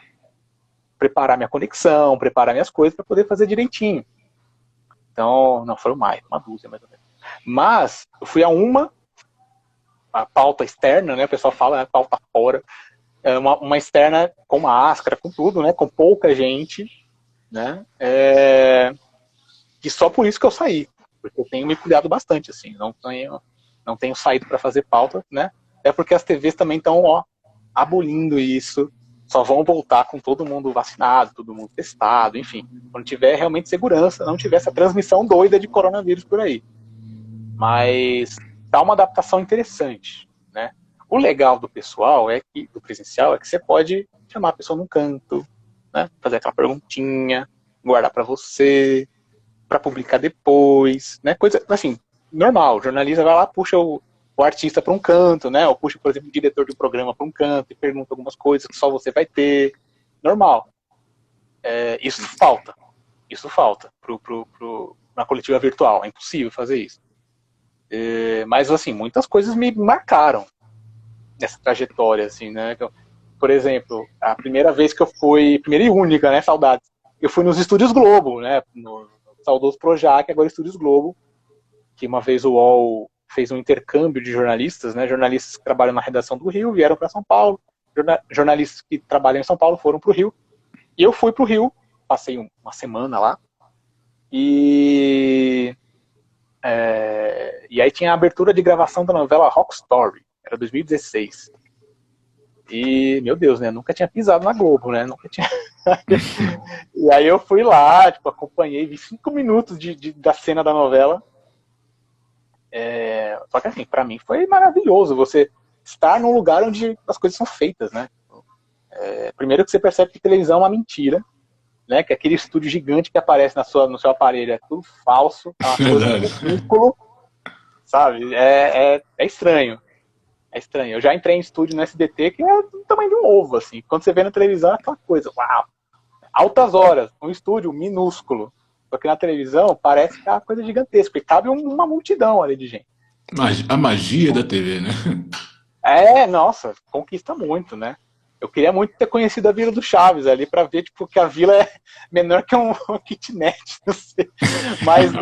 preparar minha conexão, preparar minhas coisas para poder fazer direitinho. Então, não, foram mais, uma dúzia mais ou menos. Mas eu fui a pauta externa, né? O pessoal fala, né, pauta fora. Uma externa com máscara, com tudo, né? Com pouca gente, né? E só por isso que eu saí, porque eu tenho me cuidado bastante, assim, não tenho saído para fazer pauta, né? É porque as TVs também estão abolindo isso, só vão voltar com todo mundo vacinado, todo mundo testado, enfim, quando tiver realmente segurança, não tiver essa transmissão doida de coronavírus por aí. Mas dá uma adaptação interessante, né? O legal do pessoal do presencial é que você pode chamar a pessoa num canto, né? Fazer aquela perguntinha, guardar para você, para publicar depois, né? Coisa assim, normal. O jornalista vai lá, puxa o artista para um canto, né? Ou puxa, por exemplo, o diretor de um programa para um canto e pergunta algumas coisas que só você vai ter. Normal. Isso falta. Isso falta na coletiva virtual. É impossível fazer isso. Mas, assim, muitas coisas me marcaram nessa trajetória, assim, né? Por exemplo, a primeira vez que eu fui, primeira e única, né? Saudades. Eu fui nos Estúdios Globo, né? No saudoso Projac, agora Estúdios Globo, que uma vez o UOL fez um intercâmbio de jornalistas, né? Jornalistas que trabalham na redação do Rio vieram para São Paulo, jornalistas que trabalham em São Paulo foram para o Rio, e eu fui para o Rio, passei uma semana lá, e aí tinha a abertura de gravação da novela Rock Story, era 2016. E, meu Deus, né? Nunca tinha pisado na Globo, né? Nunca tinha. E aí eu fui lá, tipo, acompanhei, vi 5 minutos da cena da novela. Só que assim, pra mim foi maravilhoso você estar num lugar onde as coisas são feitas, né? Primeiro que você percebe que televisão é uma mentira, né? Que aquele estúdio gigante que aparece no seu aparelho é tudo falso, é uma coisa ridícula, sabe? É estranho. É estranho. Eu já entrei em estúdio no SBT que é do tamanho de um ovo, assim. Quando você vê na televisão é aquela coisa, uau! Altas horas, um estúdio minúsculo. Só que na televisão parece que é uma coisa gigantesca, e cabe uma multidão ali de gente. A magia da TV, né? Nossa, conquista muito, né? Eu queria muito ter conhecido a Vila do Chaves ali pra ver, tipo, que a vila é menor que um kitnet, não sei. Mas,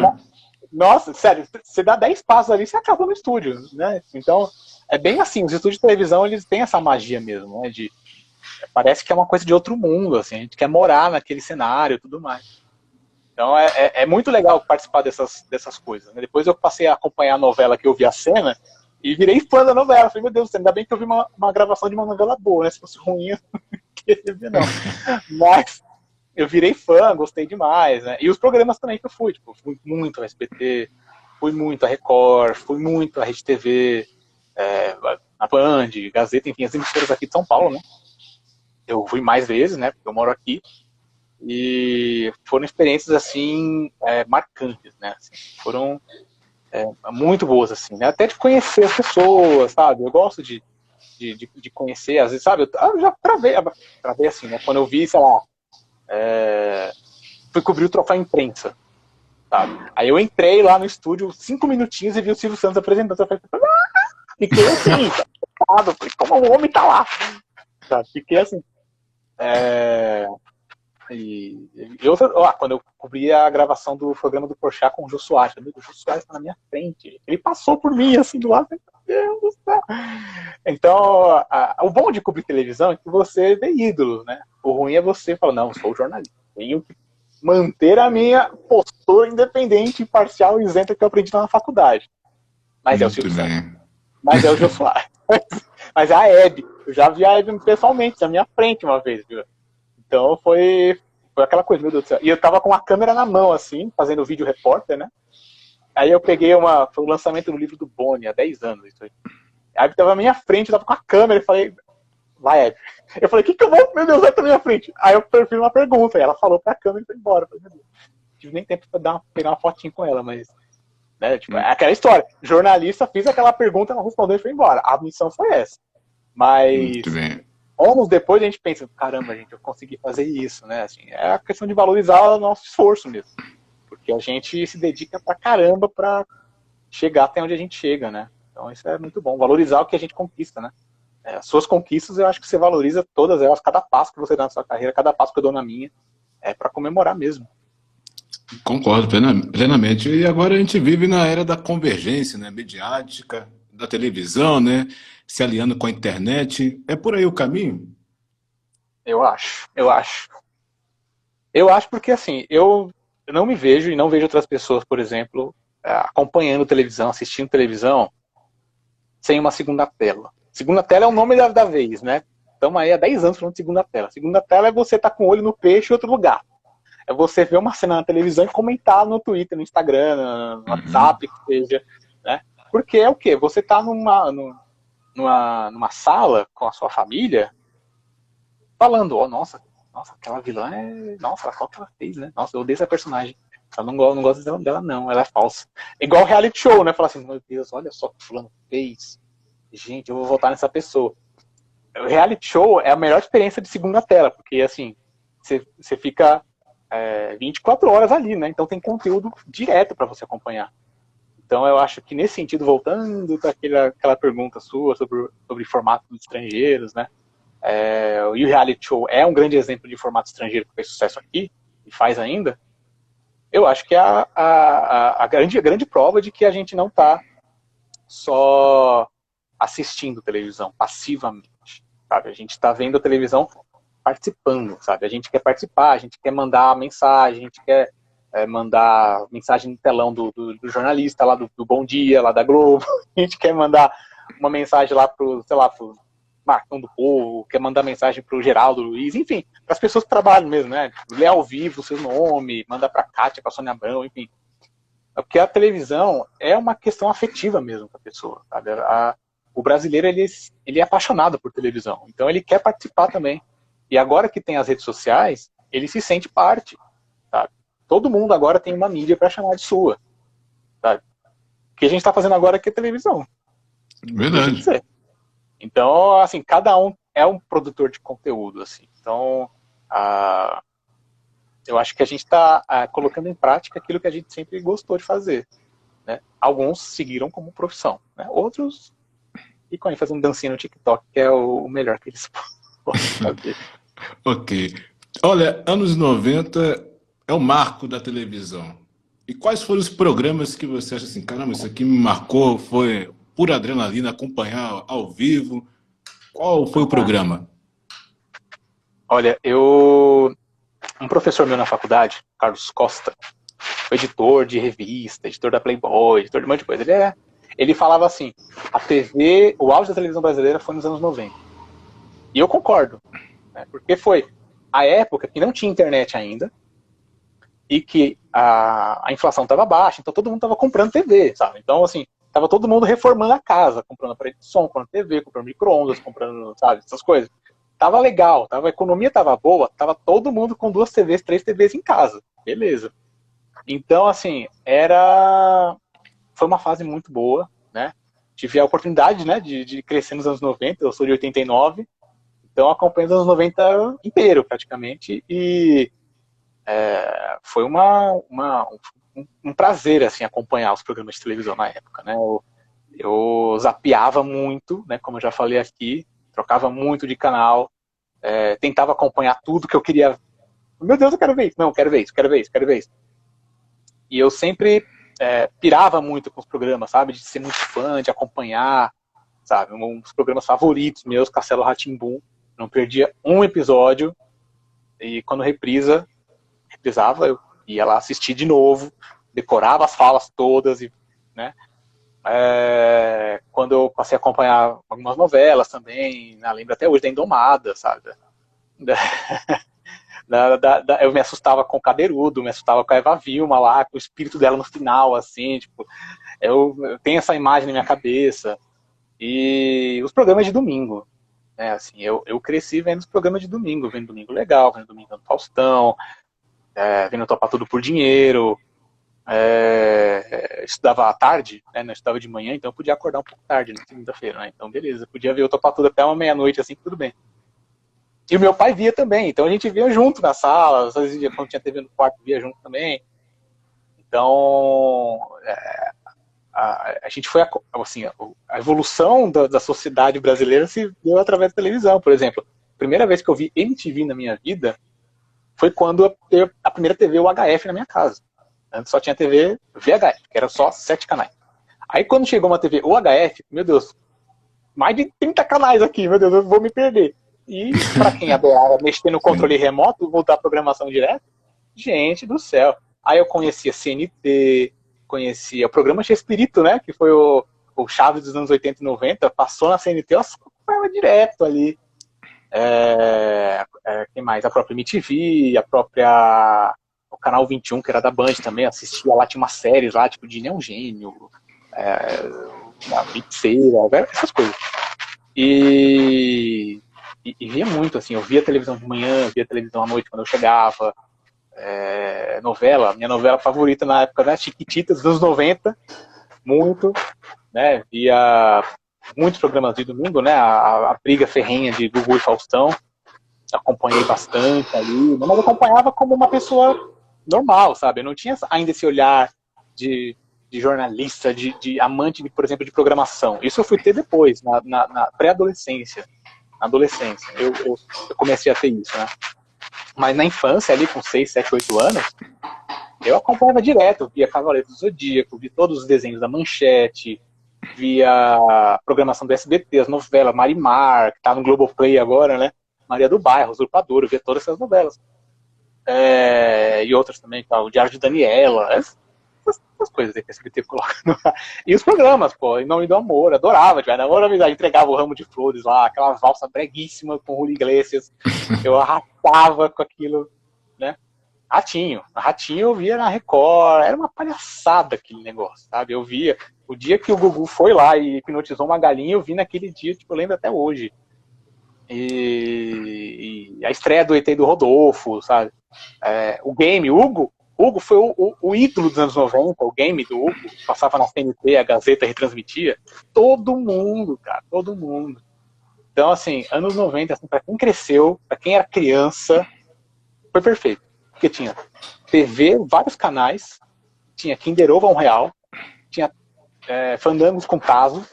nossa, sério, você dá 10 passos ali, você acaba no estúdio, né? Então, é bem assim, os estúdios de televisão, eles têm essa magia mesmo, né? Parece que é uma coisa de outro mundo, assim, a gente quer morar naquele cenário e tudo mais. Então, é muito legal participar dessas coisas, né? Depois eu passei a acompanhar a novela, que eu vi a cena, e virei fã da novela. Falei, meu Deus, ainda bem que eu vi uma gravação de uma novela boa, né? Se fosse ruim, eu não queria ver, não. Mas eu virei fã, gostei demais, né? E os programas também que eu fui, tipo, fui muito ao SBT, fui muito à Record, fui muito à Rede TV, na Band, Gazeta, enfim, as emissoras aqui de São Paulo, né? Eu fui mais vezes, né? Porque eu moro aqui. E foram experiências, assim, marcantes, né? Assim, foram muito boas, assim, né? Até de conhecer as pessoas, sabe? Eu gosto de conhecer, às vezes, sabe? Eu já travei assim, né? Quando eu vi, sei lá, fui cobrir o troféu imprensa, sabe? Aí eu entrei lá no estúdio 5 minutinhos e vi o Silvio Santos apresentando. Eu falei, fiquei assim, falei, como o homem tá lá? Sabe? Fiquei assim. Quando eu cobri a gravação do programa do Porchat com o Jô Soares, o Jô Soares tá na minha frente. Ele passou por mim, assim, do lado. Meu Deus do céu. Então, o bom de cobrir televisão é que você vê ídolos, né? O ruim é você falar, não, eu sou jornalista. Tenho que manter a minha postura independente, imparcial e isenta que eu aprendi lá na faculdade. Mas é o Silvio Santos. Mas é o Jô Soares. Mas é a Hebe. Eu já vi a Hebe pessoalmente, na minha frente uma vez, viu? Então foi aquela coisa, meu Deus do céu. E eu tava com a câmera na mão, assim, fazendo vídeo repórter, né? Aí eu peguei foi o lançamento do livro do Boni, há 10 anos, isso aí. A Hebe tava na minha frente, eu tava com a câmera, e falei, vai, Hebe. Eu falei, o que eu vou? Meu Deus, vai pra minha frente. Aí eu fiz uma pergunta, e ela falou pra câmera e foi embora. Eu falei, meu Deus. Tive nem tempo pra pegar uma fotinha com ela, mas... Né, tipo, é aquela história. Jornalista, fiz aquela pergunta, ela respondeu e foi embora. A missão foi essa. Mas... Muito bem. Anos depois a gente pensa, caramba, gente, eu consegui fazer isso, né? Assim, é a questão de valorizar o nosso esforço mesmo. Porque a gente se dedica pra caramba pra chegar até onde a gente chega, né? Então isso é muito bom. Valorizar o que a gente conquista, né? As suas conquistas, eu acho que você valoriza todas elas, cada passo que você dá na sua carreira, cada passo que eu dou na minha, é pra comemorar mesmo. Concordo plenamente. E agora a gente vive na era da convergência, né, mediática, da televisão, né, se aliando com a internet. É por aí o caminho? Eu acho. Eu acho porque, assim, eu não me vejo e não vejo outras pessoas, por exemplo, acompanhando televisão, assistindo televisão, sem uma segunda tela. Segunda tela é o nome da vez, né? Estamos aí há 10 anos falando de segunda tela. Segunda tela é você estar com o olho no peixe em outro lugar. É você ver uma cena na televisão e comentar no Twitter, no Instagram, no WhatsApp, que seja, né? Porque é o quê? Você tá numa sala com a sua família, falando, nossa, aquela vilã nossa, qual que ela fez, né? Nossa, eu odeio essa personagem. Eu não gosto dela, não, ela é falsa. Igual reality show, né? Falar assim, meu Deus, olha só o que o fulano fez. Gente, eu vou votar nessa pessoa. O reality show é a melhor experiência de segunda tela, porque, assim, você fica 24 horas ali, né? Então tem conteúdo direto para você acompanhar. Então eu acho que nesse sentido, voltando para aquela pergunta sua sobre formatos estrangeiros, né? E o reality show é um grande exemplo de formato estrangeiro que fez sucesso aqui, e faz ainda. Eu acho que é a grande prova de que a gente não está só assistindo televisão passivamente, sabe? A gente está vendo a televisão participando, sabe? A gente quer participar, a gente quer mandar mensagem, a gente quer mandar mensagem no telão do jornalista lá do Bom Dia, lá da Globo, a gente quer mandar uma mensagem lá pro Marcão do Povo, quer mandar mensagem pro Geraldo Luiz, enfim, para as pessoas que trabalham mesmo, né? Ler ao vivo o seu nome, manda pra Kátia, pra Sônia Abrão, enfim. Porque a televisão é uma questão afetiva mesmo pra pessoa, sabe? O brasileiro, ele é apaixonado por televisão, então ele quer participar também. E agora que tem as redes sociais, ele se sente parte, sabe? Todo mundo agora tem uma mídia para chamar de sua, sabe? O que a gente está fazendo agora aqui é televisão. Verdade. Então, assim, cada um é um produtor de conteúdo, assim. Então, eu acho que a gente está colocando em prática aquilo que a gente sempre gostou de fazer, né? Alguns seguiram como profissão, né? Outros ficam aí fazendo dancinha no TikTok, que é o melhor que eles podem fazer. Ok. Olha, anos 90 é o marco da televisão. E quais foram os programas que você acha assim, caramba, isso aqui me marcou, foi pura adrenalina, acompanhar ao vivo? Qual foi o programa? Olha, um professor meu na faculdade, Carlos Costa, editor de revista, editor da Playboy, editor de um monte de coisa. Ele falava assim, o auge da televisão brasileira foi nos anos 90. E eu concordo, né? Porque foi a época que não tinha internet ainda e que a inflação estava baixa, então todo mundo estava comprando TV, sabe? Então, assim, tava todo mundo reformando a casa, comprando aparelho de som, comprando TV, comprando micro-ondas, comprando, sabe, essas coisas. Tava legal, a economia tava boa, tava todo mundo com 2 TVs, 3 TVs em casa. Beleza. Então, assim, foi uma fase muito boa, né? Tive a oportunidade, né, de crescer nos anos 90, eu sou de 89, então acompanhei os anos 90 inteiro, praticamente, e foi um prazer, assim, acompanhar os programas de televisão na época, né? Eu zapeava muito, né, como eu já falei aqui, trocava muito de canal, tentava acompanhar tudo que eu queria. Meu Deus, eu quero ver isso. Não, quero ver isso, quero ver isso, quero ver isso. E eu sempre pirava muito com os programas, sabe? De ser muito fã, de acompanhar, sabe? Um dos programas favoritos meus, Castelo Rá-Tim-Bum. Não perdia um episódio. E quando reprisava, eu ia lá assistir de novo, decorava as falas todas, e, né? Quando eu passei a acompanhar algumas novelas também, né? Lembro até hoje da Indomada, sabe? Eu me assustava com o Cadeirudo, me assustava com a Eva Vilma lá, com o espírito dela no final, assim, tipo, eu tenho essa imagem na minha cabeça. E os programas de domingo, né, assim, eu cresci vendo os programas de domingo, vendo Domingo Legal, vendo Domingo no Faustão, vendo Topar Tudo por Dinheiro, estudava à tarde, né, não estudava de manhã, então eu podia acordar um pouco tarde na segunda-feira, né, então beleza, podia ver o Topar Tudo até uma meia-noite, assim, tudo bem. E o meu pai via também, então a gente via junto na sala, às vezes quando tinha TV no quarto, via junto também. Então, a gente foi, assim, a evolução da sociedade brasileira se deu através da televisão, por exemplo. A primeira vez que eu vi MTV na minha vida foi quando eu a primeira TV UHF na minha casa. Antes só tinha TV VHF, que era só 7 canais. Aí quando chegou uma TV UHF, meu Deus, mais de 30 canais aqui, meu Deus, eu vou me perder. E para quem adorava mexer no controle remoto, voltar a programação direto, gente do céu. Aí eu conhecia CNT, conhecia o programa Chespirito, né? Que foi o Chaves dos anos 80 e 90, passou na CNT, eu acompanhava direto ali. Quem mais? A própria MTV, o Canal 21, que era da Band também, assistia lá, tinha umas séries lá, tipo de Neon Gênio, a Feiticeira, essas coisas. E via muito, assim, eu via televisão de manhã, via televisão à noite quando eu chegava, novela, minha novela favorita na época, né, Chiquititas, dos anos 90, muito, né, via muitos programas de domingo, né, a briga ferrenha de Gugu e Faustão, acompanhei bastante ali, mas eu acompanhava como uma pessoa normal, sabe, eu não tinha ainda esse olhar de jornalista, de amante, por exemplo, de programação. Isso eu fui ter depois, na pré-adolescência. Na adolescência, eu comecei a ter isso, né? Mas na infância, ali com 6, 7, 8 anos, eu acompanhava direto, via Cavaleiro do Zodíaco, via todos os desenhos da Manchete, via a programação do SBT, as novelas, Marimar, que tá no Globoplay agora, né? Maria do Bairro, Usurpadora, via todas essas novelas. E outras também, tá? O Diário de Daniela, essas coisas aí que a SBT coloca no ar. E os programas, pô, Em Nome do Amor, adorava, tipo, Amor, Amizade, entregava o ramo de flores lá, aquela valsa breguíssima com Julio Iglesias, eu arrastava com aquilo, né? Ratinho eu via na Record, era uma palhaçada aquele negócio, sabe? Eu via, o dia que o Gugu foi lá e hipnotizou uma galinha, eu vi naquele dia, tipo, eu lembro até hoje. E a estreia do ET do Rodolfo, sabe? O game, Hugo foi o ídolo dos anos 90, o game do Hugo, passava na CNT, a Gazeta retransmitia. Todo mundo, cara, todo mundo. Então, assim, anos 90, assim, pra quem cresceu, pra quem era criança, foi perfeito. Porque tinha TV, vários canais, tinha Kinder Ovo a R$1, tinha fandangos com Tazo,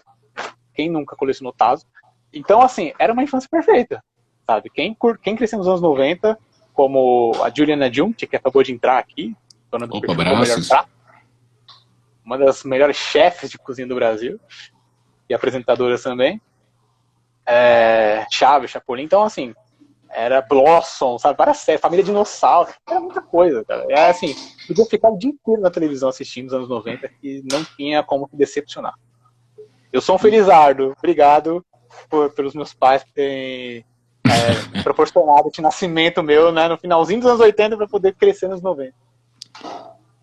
quem nunca colecionou Tazo. Então, assim, era uma infância perfeita, sabe? Quem cresceu nos anos 90, como a Juliana Junct, que acabou de entrar aqui, dona do perfil Melhor Prato, uma das melhores chefes de cozinha do Brasil, e apresentadoras também, Chaves, Chapolin, então, assim, era Blossom, sabe? Várias séries, Família Dinossauro, era muita coisa, cara. Assim, podia ficar o dia inteiro na televisão assistindo nos anos 90 e não tinha como se decepcionar. Eu sou um felizardo, obrigado pelos meus pais que têm proporcionado esse nascimento meu, né, no finalzinho dos anos 80 para poder crescer nos 90.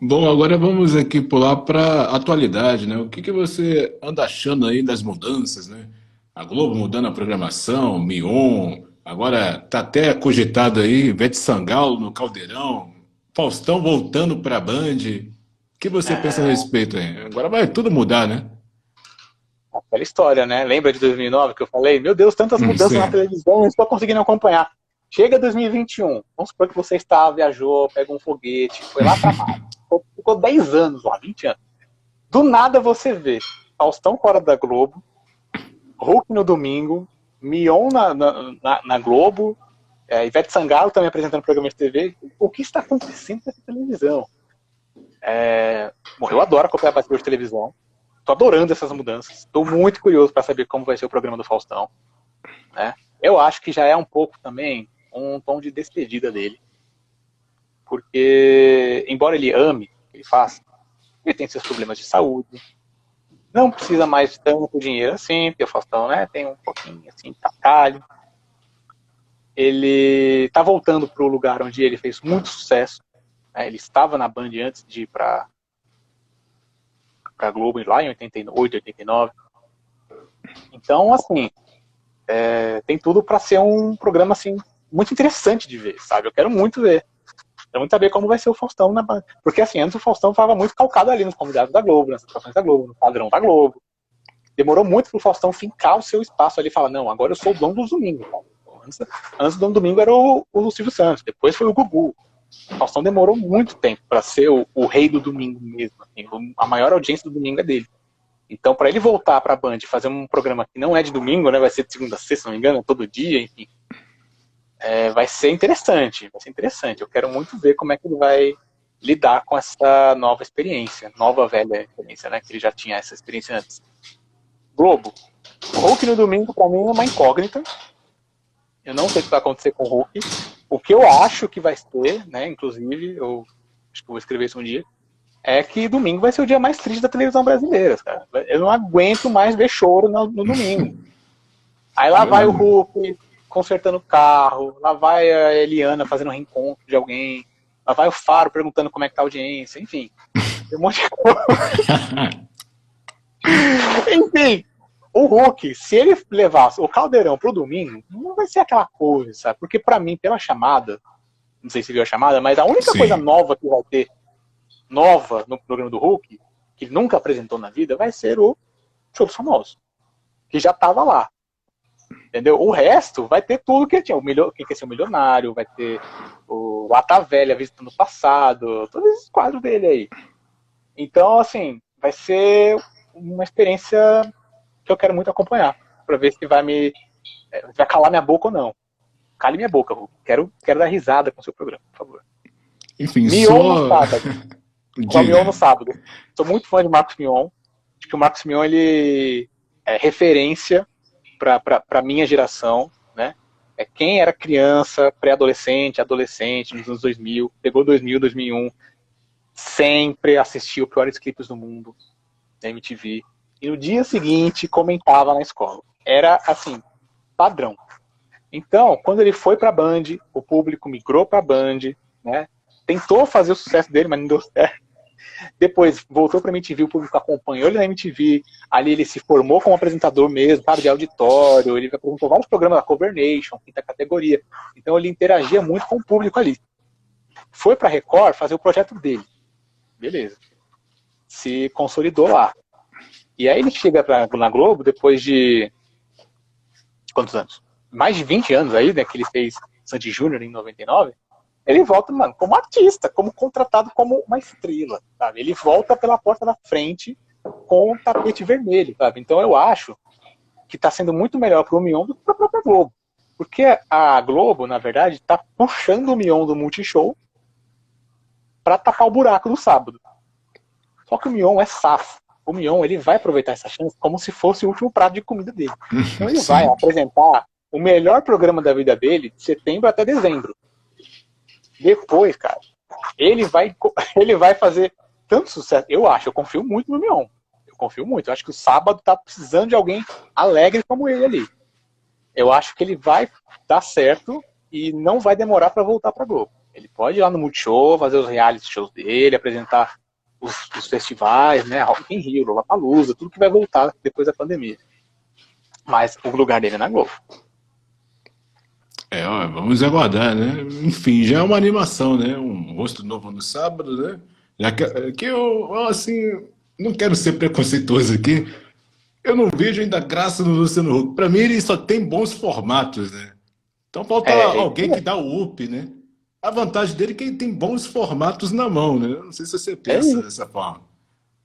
Bom, agora vamos aqui pular para a atualidade, né? O que você anda achando aí das mudanças, né? A Globo mudando a programação, Mion, agora tá até cogitado aí, Ivete Sangalo no Caldeirão, Faustão voltando para a Band. O que você pensa a respeito aí? Agora vai tudo mudar, né? Aquela história, né? Lembra de 2009 que eu falei? Meu Deus, tantas mudanças na Sim. televisão, eu não estou conseguindo acompanhar. Chega 2021, vamos supor que você está, viajou, pegou um foguete, foi lá para Marte, ficou 10 anos lá, 20 anos. Do nada você vê Faustão fora da Globo, Hulk no domingo, Mion na Globo, Ivete Sangalo também apresentando programa de TV. O que está acontecendo nessa televisão? Bom, eu adoro acompanhar bastidor de televisão. Tô adorando essas mudanças. Estou muito curioso para saber como vai ser o programa do Faustão. Né? Eu acho que já é um pouco também um tom de despedida dele. Porque, embora ele ame o que ele faz, ele tem seus problemas de saúde. Não precisa mais de tanto dinheiro assim, porque o Faustão, né, tem um pouquinho assim, tatalho. Ele tá voltando para o lugar onde ele fez muito sucesso. Né? Ele estava na Band antes de ir para Globo lá em 88, 89. Então, assim, tem tudo para ser um programa assim muito interessante de ver, sabe? Eu quero muito ver. Quero muito saber como vai ser o Faustão na Band. Porque, assim, antes o Faustão estava muito calcado ali nos convidados da Globo, nas atrações da Globo, no padrão da Globo. Demorou muito pro Faustão fincar o seu espaço ali e falar, não, agora eu sou o dono dos domingos. Antes do dono do domingo era o Silvio Santos, depois foi o Gugu. O Faustão demorou muito tempo para ser o rei do domingo mesmo. Assim, a maior audiência do domingo é dele. Então, para ele voltar para a Band e fazer um programa que não é de domingo, né, vai ser de segunda a sexta, se não me engano, todo dia, enfim, vai ser interessante. Vai ser interessante. Eu quero muito ver como é que ele vai lidar com essa nova experiência, nova velha experiência, né, que ele já tinha essa experiência antes. Globo. O Hulk no domingo, para mim, é uma incógnita. Eu não sei o que vai acontecer com o Hulk. O que eu acho que vai ser, né, inclusive, eu acho que eu vou escrever isso um dia, é que domingo vai ser o dia mais triste da televisão brasileira, cara. Eu não aguento mais ver choro no domingo. Aí lá vai o Hulk consertando o carro, lá vai a Eliana fazendo um reencontro de alguém, lá vai o Faro perguntando como é que tá a audiência, enfim. Tem um monte de coisa. Enfim, o Hulk, se ele levasse o Caldeirão pro domingo, não vai ser aquela coisa, sabe? Porque pra mim, pela chamada, não sei se viu a chamada, mas a única coisa nova que vai ter, nova no programa do Hulk, que ele nunca apresentou na vida, vai ser o Show dos Famosos, que já tava lá. Entendeu? O resto vai ter tudo que ele tinha. Quem quer ser o milionário, vai ter o Lata Velha visitando o passado, todos esses quadros dele aí. Então, assim, vai ser uma experiência que eu quero muito acompanhar, pra ver se vai calar minha boca ou não. Cale minha boca, Hulk. Quero dar risada com o seu programa, por favor. Enfim, Mion no sábado. Com a Mion no sábado. Sou muito fã de Marcos Mion. Acho que o Marcos Mion, ele é referência pra minha geração, né? É quem era criança, pré-adolescente, adolescente, nos anos 2000, pegou 2000, 2001, sempre assistiu Piores Clipes do Mundo, na MTV, e no dia seguinte comentava na escola. Era, assim, padrão. Então, quando ele foi pra Band, o público migrou pra Band, né? Tentou fazer o sucesso dele, mas não deu certo. Depois voltou pra MTV, o público acompanhou ele na MTV, ali ele se formou como apresentador mesmo, sabe, de auditório, ele apresentou vários programas da Cover Nation, quinta categoria, então ele interagia muito com o público ali. Foi pra Record fazer o projeto dele, beleza, se consolidou lá. E aí ele chega na Globo depois de quantos anos? Mais de 20 anos aí, né, que ele fez Sandy Júnior em 99, ele volta, mano, como artista, como contratado como uma estrela, sabe? Ele volta pela porta da frente com o tapete vermelho, sabe? Então eu acho que tá sendo muito melhor pro Mion do que pra própria Globo. Porque a Globo, na verdade, tá puxando o Mion do Multishow pra tapar o buraco do sábado. Só que o Mion é safo. O Mion, ele vai aproveitar essa chance como se fosse o último prato de comida dele. Então ele vai apresentar o melhor programa da vida dele de setembro até dezembro. Depois, cara, ele vai fazer tanto sucesso. Eu confio muito no Mion. Eu confio muito. Eu acho que o sábado tá precisando de alguém alegre como ele ali. Eu acho que ele vai dar certo e não vai demorar para voltar pra Globo. Ele pode ir lá no Multishow, fazer os reality shows dele, apresentar os festivais, né? Rock in Rio, Lollapalooza, tudo que vai voltar depois da pandemia. Mas o lugar dele é na Globo. Vamos aguardar, né? Enfim, já é uma animação, né? Um rosto novo no sábado, né? que eu, assim, não quero ser preconceituoso aqui, eu não vejo ainda graça no Luciano Huck. Para mim, ele só tem bons formatos, né? Então falta É, alguém que dá o up, né? A vantagem dele é que ele tem bons formatos na mão, né? Eu não sei se você é pensa isso. dessa forma.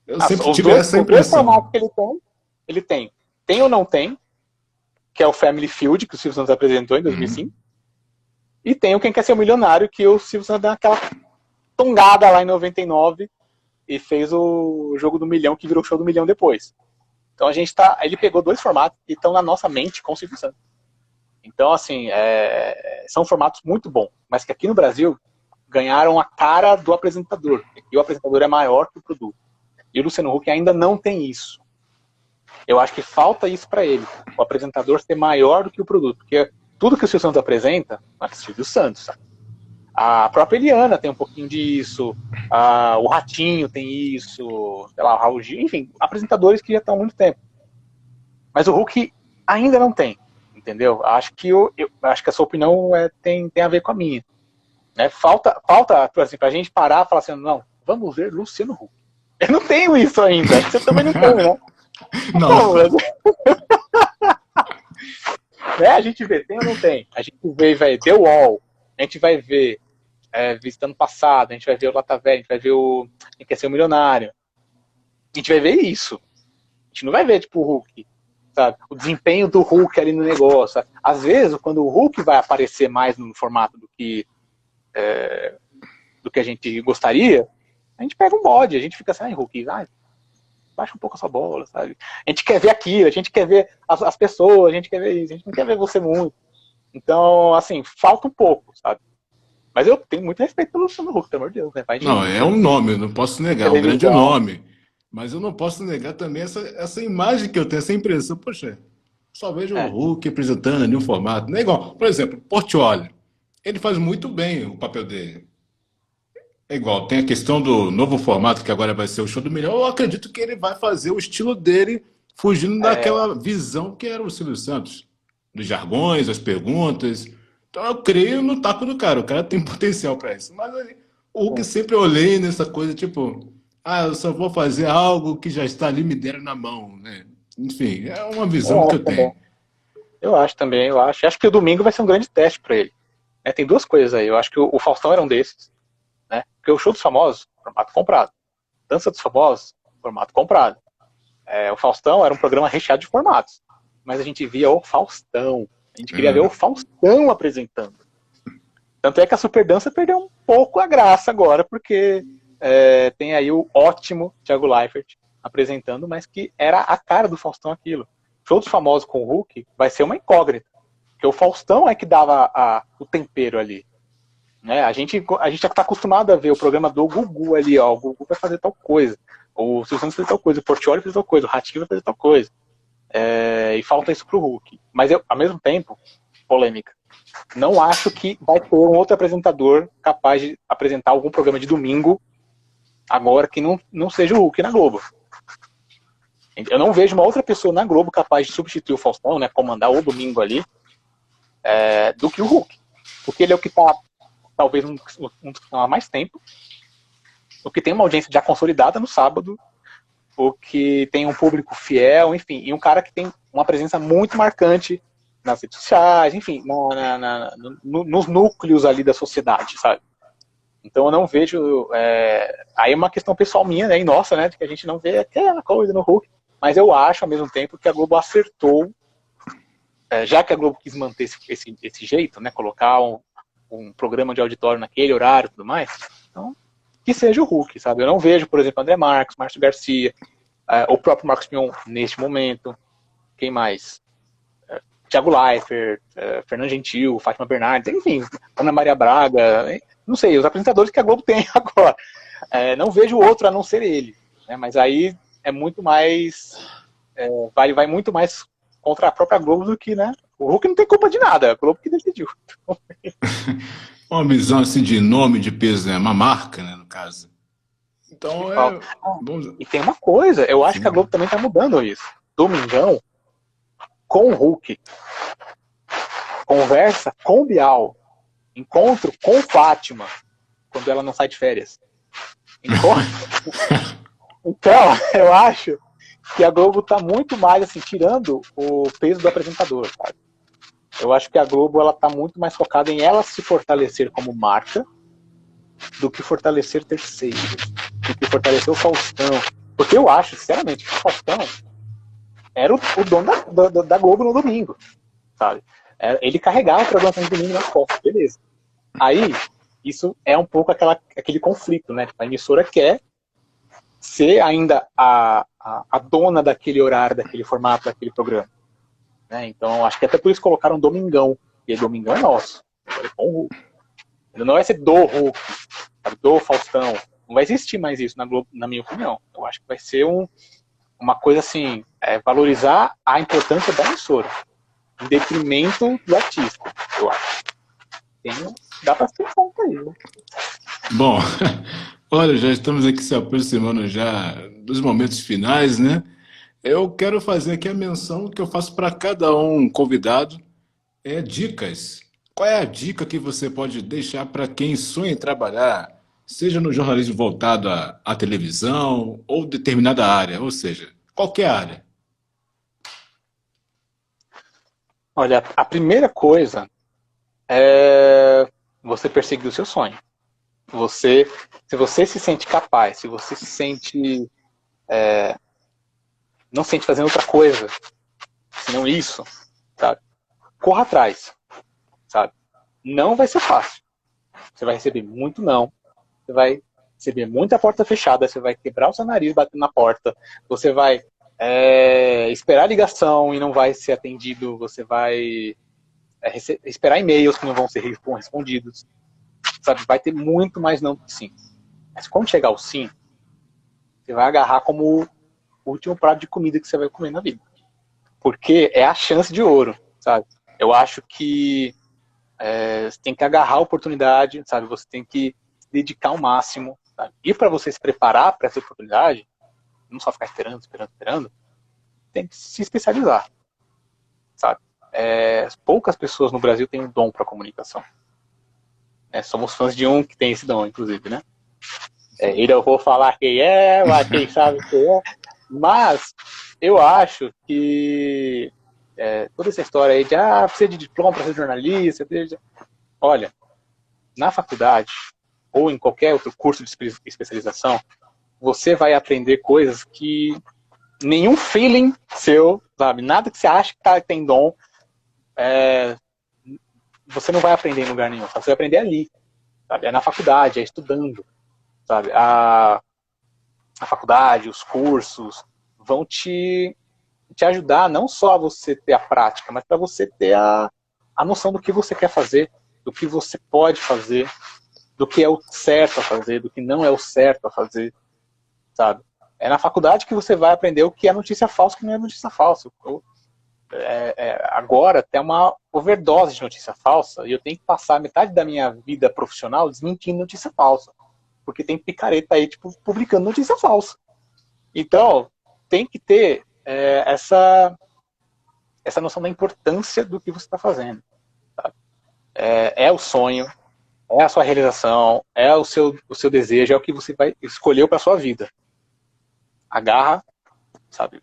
Eu sempre Os tive dois, essa os dois formatos impressão. que ele tem. Tem ou não tem, que é o Family Feud, que o Silvio Santos apresentou em 2005. Uhum. E tem o Quem Quer Ser o Milionário, que o Silvio Santos deu aquela tongada lá em 99 e fez o jogo do milhão, que virou o show do milhão depois. Então a gente tá. Ele pegou dois formatos que estão na nossa mente com o Silvio Santos. Então, assim, são formatos muito bons, mas que aqui no Brasil ganharam a cara do apresentador. E o apresentador é maior que o produto. E o Luciano Huck ainda não tem isso. Eu acho que falta isso para ele. O apresentador ser maior do que o produto. Porque tudo que o Silvio Santos apresenta, é o Silvio Santos, sabe? A própria Eliana tem um pouquinho disso, o Ratinho tem isso, sei lá, o Raul Gil, enfim, apresentadores que já estão há muito tempo. Mas o Hulk ainda não tem, entendeu? Acho que acho que a sua opinião tem a ver com a minha. Né? Falta, assim, pra gente parar e falar assim, não, vamos ver Luciano Huck. Eu não tenho isso ainda, acho que você também não tem, né? Não. Não, a gente vê, tem ou não tem? A gente vê, The Wall, a gente vai ver Visitando o Passado, a gente vai ver o Lata Velha, a gente vai ver o Quem Quer Ser o Milionário. A gente vai ver isso. A gente não vai ver, tipo, o Hulk, sabe? O desempenho do Hulk ali no negócio. Sabe? Às vezes, quando o Hulk vai aparecer mais no formato do que a gente gostaria, a gente pega um bode, a gente fica assim, Hulk, baixa um pouco a sua bola, sabe? A gente quer ver aquilo, a gente quer ver as pessoas, a gente quer ver isso, a gente não quer ver você muito. Então, assim, falta um pouco, sabe? Mas eu tenho muito respeito pelo Luciano Huck, pelo amor de Deus, né? Vai Não, é um nome, eu não posso negar, é um grande televisão. nome. Mas eu não posso negar também essa imagem que eu tenho, essa impressão. Poxa, só vejo o É, Hulk apresentando ali um formato. Não é igual, por exemplo, Portiolli. Ele faz muito bem o papel dele. É igual, tem a questão do novo formato que agora vai ser o Show do Milhão. Eu acredito que ele vai fazer o estilo dele, fugindo é, daquela visão que era o Silvio Santos, dos jargões, as perguntas. Então eu creio no taco do cara. O cara tem potencial para isso. Mas o Hulk sempre olhei nessa coisa, tipo, eu só vou fazer algo que já está ali me deram na mão, né? Enfim, é uma visão eu que acho eu também. tenho. Eu acho também, eu acho. Acho que o domingo vai ser um grande teste para ele. Tem duas coisas aí. Eu acho que o Faustão era um desses, né? Porque o Show dos Famosos, formato comprado. Dança dos Famosos, formato comprado. O Faustão era um programa recheado de formatos. Mas a gente via o Faustão. A gente queria ver o É. Faustão apresentando. Tanto é que a Super Dança perdeu um pouco a graça agora, porque tem aí o ótimo Thiago Leifert apresentando, mas que era a cara do Faustão aquilo. Show dos Famosos com o Hulk vai ser uma incógnita. Porque o Faustão é que dava o tempero ali. Né? A gente já está acostumado a ver o programa do Gugu ali, ó. O Gugu vai fazer tal coisa. O Silvio Santos vai fazer tal coisa, o Portiolli vai fazer tal coisa, o Ratinho vai fazer tal coisa. E falta isso pro Hulk. Mas eu, ao mesmo tempo, polêmica. Não acho que vai ter um outro apresentador capaz de apresentar algum programa de domingo agora que não seja o Hulk na Globo. Eu não vejo uma outra pessoa na Globo capaz de substituir o Faustão, né, comandar o domingo ali, do que o Hulk. Porque ele é o que está, talvez, um que está há mais tempo, o que tem uma audiência já consolidada no sábado, o que tem um público fiel, enfim, e um cara que tem uma presença muito marcante nas redes sociais, enfim, nos núcleos ali da sociedade, sabe? Então eu não vejo. Aí é uma questão pessoal minha, né? E nossa, né? De que a gente não vê aquela coisa no Hulk. Mas eu acho, ao mesmo tempo, que a Globo acertou, já que a Globo quis manter esse jeito, né? Colocar um programa de auditório naquele horário e tudo mais. Então, que seja o Hulk, sabe? Eu não vejo, por exemplo, André Marques, Márcio Garcia, o próprio Marcos Mion neste momento. Quem mais? Thiago Leifert, Fernando Gentil, Fátima Bernardes, enfim, Ana Maria Braga, não sei, os apresentadores que a Globo tem agora. Não vejo outro a não ser ele. Né? Mas aí é muito mais. Vai muito mais contra a própria Globo do que, né? O Hulk não tem culpa de nada, é a Globo que decidiu. Uma visão assim de nome, de peso, né? Uma marca, né, no caso. Então é. Vamos... E tem uma coisa, eu acho que a Sim. Globo também tá mudando isso. Domingão, com o Hulk, conversa com o Bial, encontro com Fátima, quando ela não sai de férias. Então, eu acho que a Globo tá muito mais, assim, tirando o peso do apresentador, sabe? Eu acho que a Globo, ela tá muito mais focada em ela se fortalecer como marca do que fortalecer terceiros, do que fortalecer o Faustão. Porque eu acho, sinceramente, que o Faustão era o dono da Globo no domingo, sabe? Ele carregava a programação de domingo nas costas, beleza. Aí, isso é um pouco aquele conflito, né? A emissora quer ser ainda a dona daquele horário, daquele formato, daquele programa. Né? Então, acho que até por isso colocaram Domingão, e Domingão é nosso. É com o Hulk. Ele não vai ser do Hulk, do Faustão. Não vai existir mais isso na Globo, na minha opinião. Eu acho que vai ser uma coisa assim, valorizar a importância da emissora, em detrimento do artista, eu acho. Dá pra ter conta aí, né? Bom, olha, já estamos aqui se aproximando já dos momentos finais, né? Eu quero fazer aqui a menção que eu faço para cada um convidado, dicas. Qual é a dica que você pode deixar para quem sonha em trabalhar, seja no jornalismo voltado à televisão ou determinada área, ou seja, qualquer área? Olha, a primeira coisa é você perseguir o seu sonho. Se você se sente capaz, se você se sente não se sente fazendo outra coisa, senão isso, sabe? Corra atrás, sabe? Não vai ser fácil. Você vai receber muito não. Você vai receber muita porta fechada. Você vai quebrar o seu nariz batendo na porta. Você vai esperar ligação e não vai ser atendido. Você vai esperar e-mails que não vão ser respondidos. Sabe? Vai ter muito mais não do que sim. Mas quando chegar o sim, você vai agarrar como o último prato de comida que você vai comer na vida. Porque é a chance de ouro, sabe? Eu acho que você tem que agarrar a oportunidade, sabe? Você tem que se dedicar ao máximo, sabe? E para você se preparar para essa oportunidade, não só ficar esperando, tem que se especializar, sabe? Poucas pessoas no Brasil têm um dom para comunicação. Somos fãs de um que tem esse dom, inclusive, né? E eu vou falar quem mas quem sabe quem é. Mas eu acho que toda essa história aí de precisa de diploma para ser jornalista, olha, na faculdade ou em qualquer outro curso de especialização, você vai aprender coisas que nenhum feeling seu, sabe, nada que você acha que tem dom, você não vai aprender em lugar nenhum, sabe? Você vai aprender ali, sabe? É na faculdade, estudando, sabe? A faculdade, os cursos vão te ajudar não só a você ter a prática, mas para você ter a noção do que você quer fazer, do que você pode fazer, do que é o certo a fazer, do que não é o certo a fazer, sabe? É na faculdade que você vai aprender o que é notícia falsa e o que não é notícia falsa. Agora tem uma overdose de notícia falsa e eu tenho que passar metade da minha vida profissional desmentindo notícia falsa. Porque tem picareta aí, tipo, publicando notícia falsa. Então, tem que ter essa noção da importância do que você está fazendo. Sabe? É o sonho, é a sua realização, é o seu desejo, é o que você vai escolher para a sua vida. Agarra, sabe?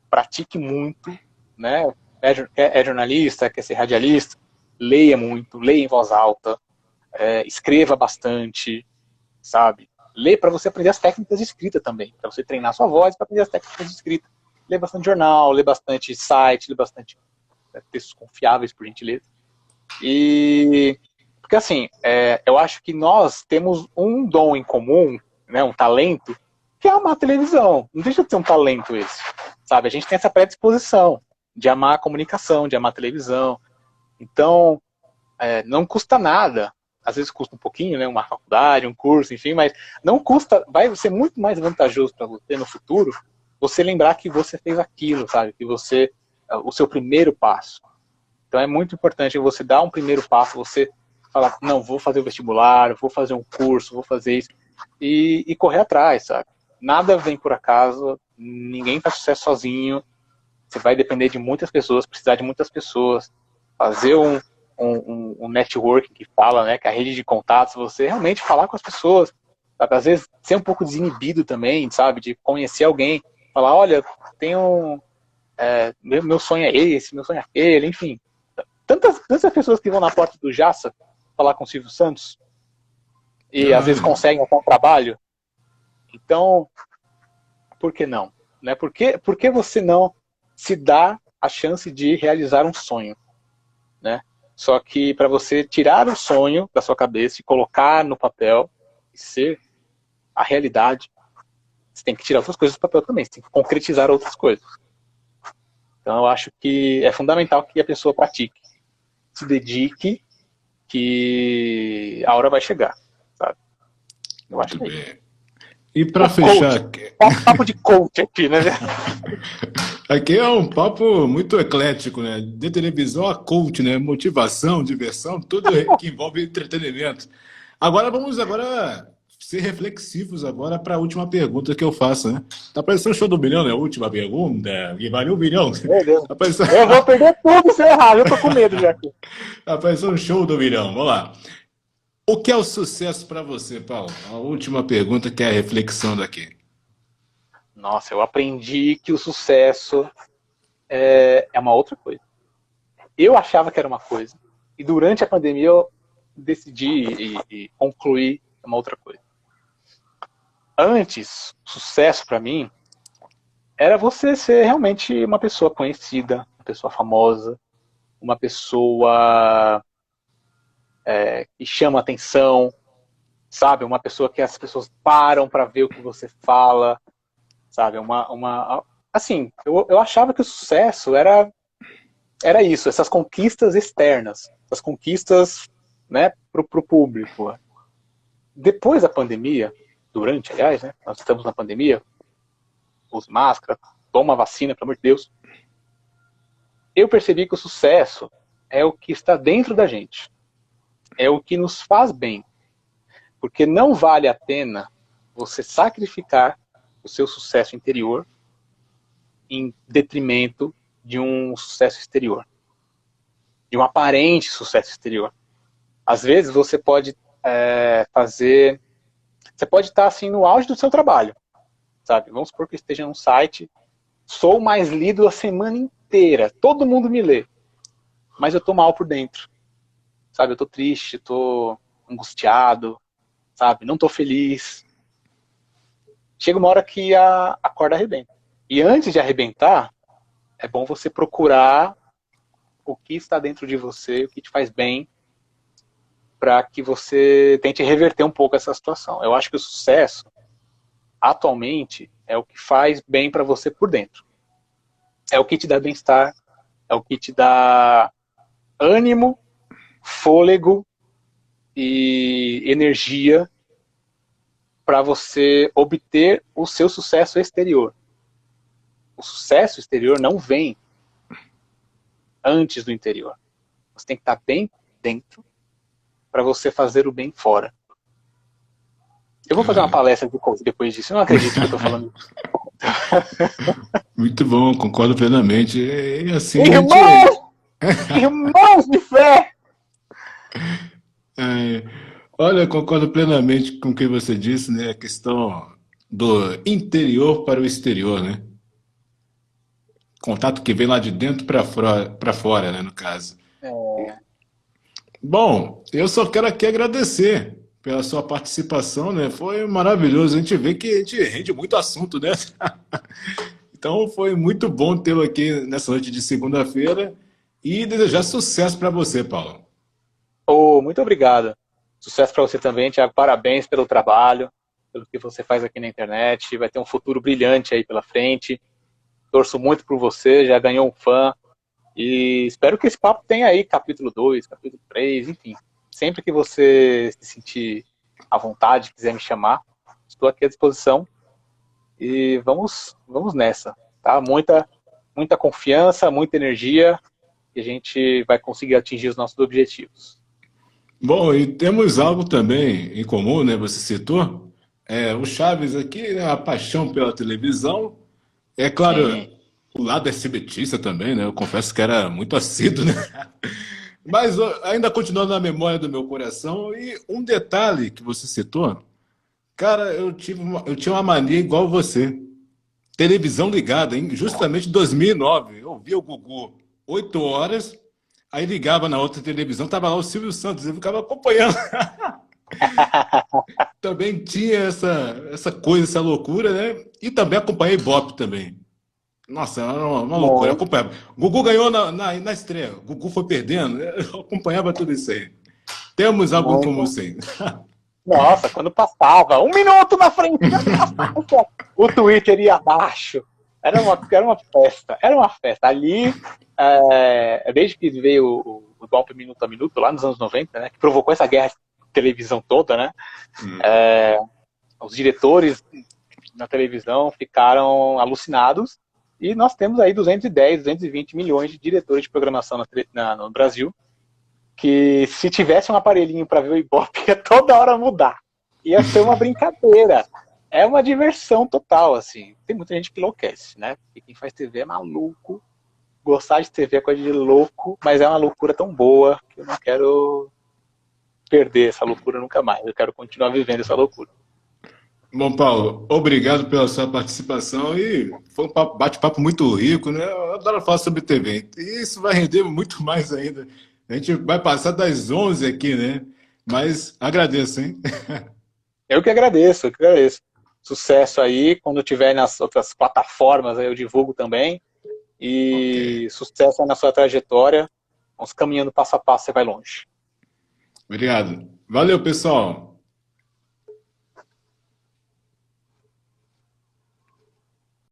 Pratique muito, né? É jornalista, quer ser radialista, leia muito, leia em voz alta, escreva bastante, sabe? Lê para você aprender as técnicas de escrita também, para você treinar sua voz para aprender as técnicas de escrita. Lê bastante jornal, lê bastante site, lê bastante textos confiáveis, por gentileza. Porque assim, eu acho que nós temos um dom em comum, né, um talento, que é amar a televisão. Não deixa de ser um talento esse, sabe? A gente tem essa predisposição de amar a comunicação, de amar a televisão. Então, não custa nada. Às vezes custa um pouquinho, né, uma faculdade, um curso, enfim, mas não custa, vai ser muito mais vantajoso para você no futuro, você lembrar que você fez aquilo, sabe, que você, o seu primeiro passo. Então é muito importante você dar um primeiro passo, você falar, não, vou fazer o vestibular, vou fazer um curso, vou fazer isso, e correr atrás, sabe. Nada vem por acaso, ninguém faz sucesso sozinho, você vai depender de muitas pessoas, precisar de muitas pessoas, fazer um networking que fala, né, que é a rede de contatos, você realmente falar com as pessoas, sabe? Às vezes ser um pouco desinibido também, sabe? De conhecer alguém, falar, olha, tenho meu sonho é esse, meu sonho é aquele, enfim. Tantas pessoas que vão na porta do Jassa falar com o Silvio Santos e às vezes conseguem até um trabalho. Então, por que não? Né? Por que você não se dá a chance de realizar um sonho? Né? Só que para você tirar o sonho da sua cabeça e colocar no papel e ser a realidade, você tem que tirar outras coisas do papel também, você tem que concretizar outras coisas. Então eu acho que é fundamental que a pessoa pratique, se dedique, que a hora vai chegar, sabe? Eu acho que é isso. E para fechar... Papo de coach aqui, né? Aqui é um papo muito eclético, né? De televisão a coach, né? Motivação, diversão, tudo que envolve entretenimento. Agora vamos ser reflexivos agora para a última pergunta que eu faço, né? Tá parecendo o show do bilhão, né? Última pergunta, e valeu o bilhão. Meu Deus. Tá parecendo... Eu vou perder tudo se eu errar, eu tô com medo já aqui. Tá parecendo um show do bilhão, vamos lá. O que é o sucesso para você, Paulo? A última pergunta que é a reflexão daqui. Nossa, eu aprendi que o sucesso é uma outra coisa. Eu achava que era uma coisa. E durante a pandemia eu decidi e concluí uma outra coisa. Antes, sucesso para mim era você ser realmente uma pessoa conhecida, uma pessoa famosa, uma pessoa que chama atenção, sabe? Uma pessoa que as pessoas param para ver o que você fala, sabe? Assim, eu achava que o sucesso era isso, essas conquistas externas, as conquistas, né, pro público. Depois da pandemia, durante, aliás, né, nós estamos na pandemia, use máscara, toma vacina, pelo amor de Deus. Eu percebi que o sucesso é o que está dentro da gente, é o que nos faz bem, porque não vale a pena você sacrificar o seu sucesso interior em detrimento de um sucesso exterior, de um aparente sucesso exterior. Às vezes você pode você pode estar assim no auge do seu trabalho, sabe? Vamos supor que eu esteja num site, sou o mais lido a semana inteira, todo mundo me lê, mas eu tô mal por dentro, sabe? Eu tô triste, tô angustiado, sabe? Não tô feliz. Chega uma hora que a corda arrebenta. E antes de arrebentar, é bom você procurar o que está dentro de você, o que te faz bem, para que você tente reverter um pouco essa situação. Eu acho que o sucesso, atualmente, é o que faz bem para você por dentro. É o que te dá bem-estar, é o que te dá ânimo, fôlego e energia para você obter o seu sucesso exterior. O sucesso exterior não vem antes do interior. Você tem que estar bem dentro para você fazer o bem fora. Eu vou fazer uma palestra depois disso. Eu não acredito que eu estou falando isso. Muito bom, concordo plenamente. E assim, Irmãos de fé! Olha, concordo plenamente com o que você disse, né? A questão do interior para o exterior, né? Contato que vem lá de dentro para fora, né? No caso. Bom, eu só quero aqui agradecer pela sua participação, né? Foi maravilhoso. A gente vê que a gente rende muito assunto, né? Então foi muito bom tê-lo aqui nessa noite de segunda-feira e desejar sucesso para você, Paulo. Muito obrigado. Sucesso para você também, Thiago. Parabéns pelo trabalho, pelo que você faz aqui na internet. Vai ter um futuro brilhante aí pela frente. Torço muito por você, já ganhou um fã. E espero que esse papo tenha aí capítulo 2, capítulo 3, enfim. Sempre que você se sentir à vontade, quiser me chamar, estou aqui à disposição. E vamos nessa, tá? Muita confiança, muita energia, e a gente vai conseguir atingir os nossos objetivos. Bom, e temos algo também em comum, né? Você citou. O Chaves aqui, né? A paixão pela televisão. É claro, Sim. O lado SBTista também, né? Eu confesso que era muito assíduo, né? Mas ainda continua na memória do meu coração. E um detalhe que você citou, Cara, eu tinha uma mania igual você. Televisão ligada, hein? Justamente em 2009. Eu via o Gugu 8 horas, aí ligava na outra televisão, tava lá o Silvio Santos, eu ficava acompanhando. Também tinha essa coisa, essa loucura, né? E também acompanhei Ibope também. Nossa, era uma loucura. Eu Muito. acompanhava. Gugu ganhou na estreia. Gugu foi perdendo. Eu acompanhava tudo isso aí. Temos algo em comum, Muito. sim. Nossa, quando passava, 1 minuto na frente, o Twitter ia abaixo. Era uma festa, era uma festa. Ali, desde que veio o golpe minuto a minuto, lá nos anos 90, né, que provocou essa guerra de televisão toda, né, os diretores na televisão ficaram alucinados e nós temos aí 210, 220 milhões de diretores de programação no Brasil, que se tivesse um aparelhinho para ver o Ibope, ia toda hora mudar. Ia ser uma brincadeira. É uma diversão total, assim. Tem muita gente que enlouquece, né? Porque quem faz TV é maluco. Gostar de TV é coisa de louco, mas é uma loucura tão boa que eu não quero perder essa loucura nunca mais. Eu quero continuar vivendo essa loucura. Bom, Paulo, obrigado pela sua participação e foi um bate-papo muito rico, né? Eu adoro falar sobre TV. E isso vai render muito mais ainda. A gente vai passar das 11 aqui, né? Mas agradeço, hein? Eu que agradeço, eu que agradeço. Sucesso aí. Quando eu estiver nas outras plataformas, aí eu divulgo também. Ok. E sucesso aí na sua trajetória. Vamos caminhando passo a passo, você vai longe. Obrigado. Valeu, pessoal.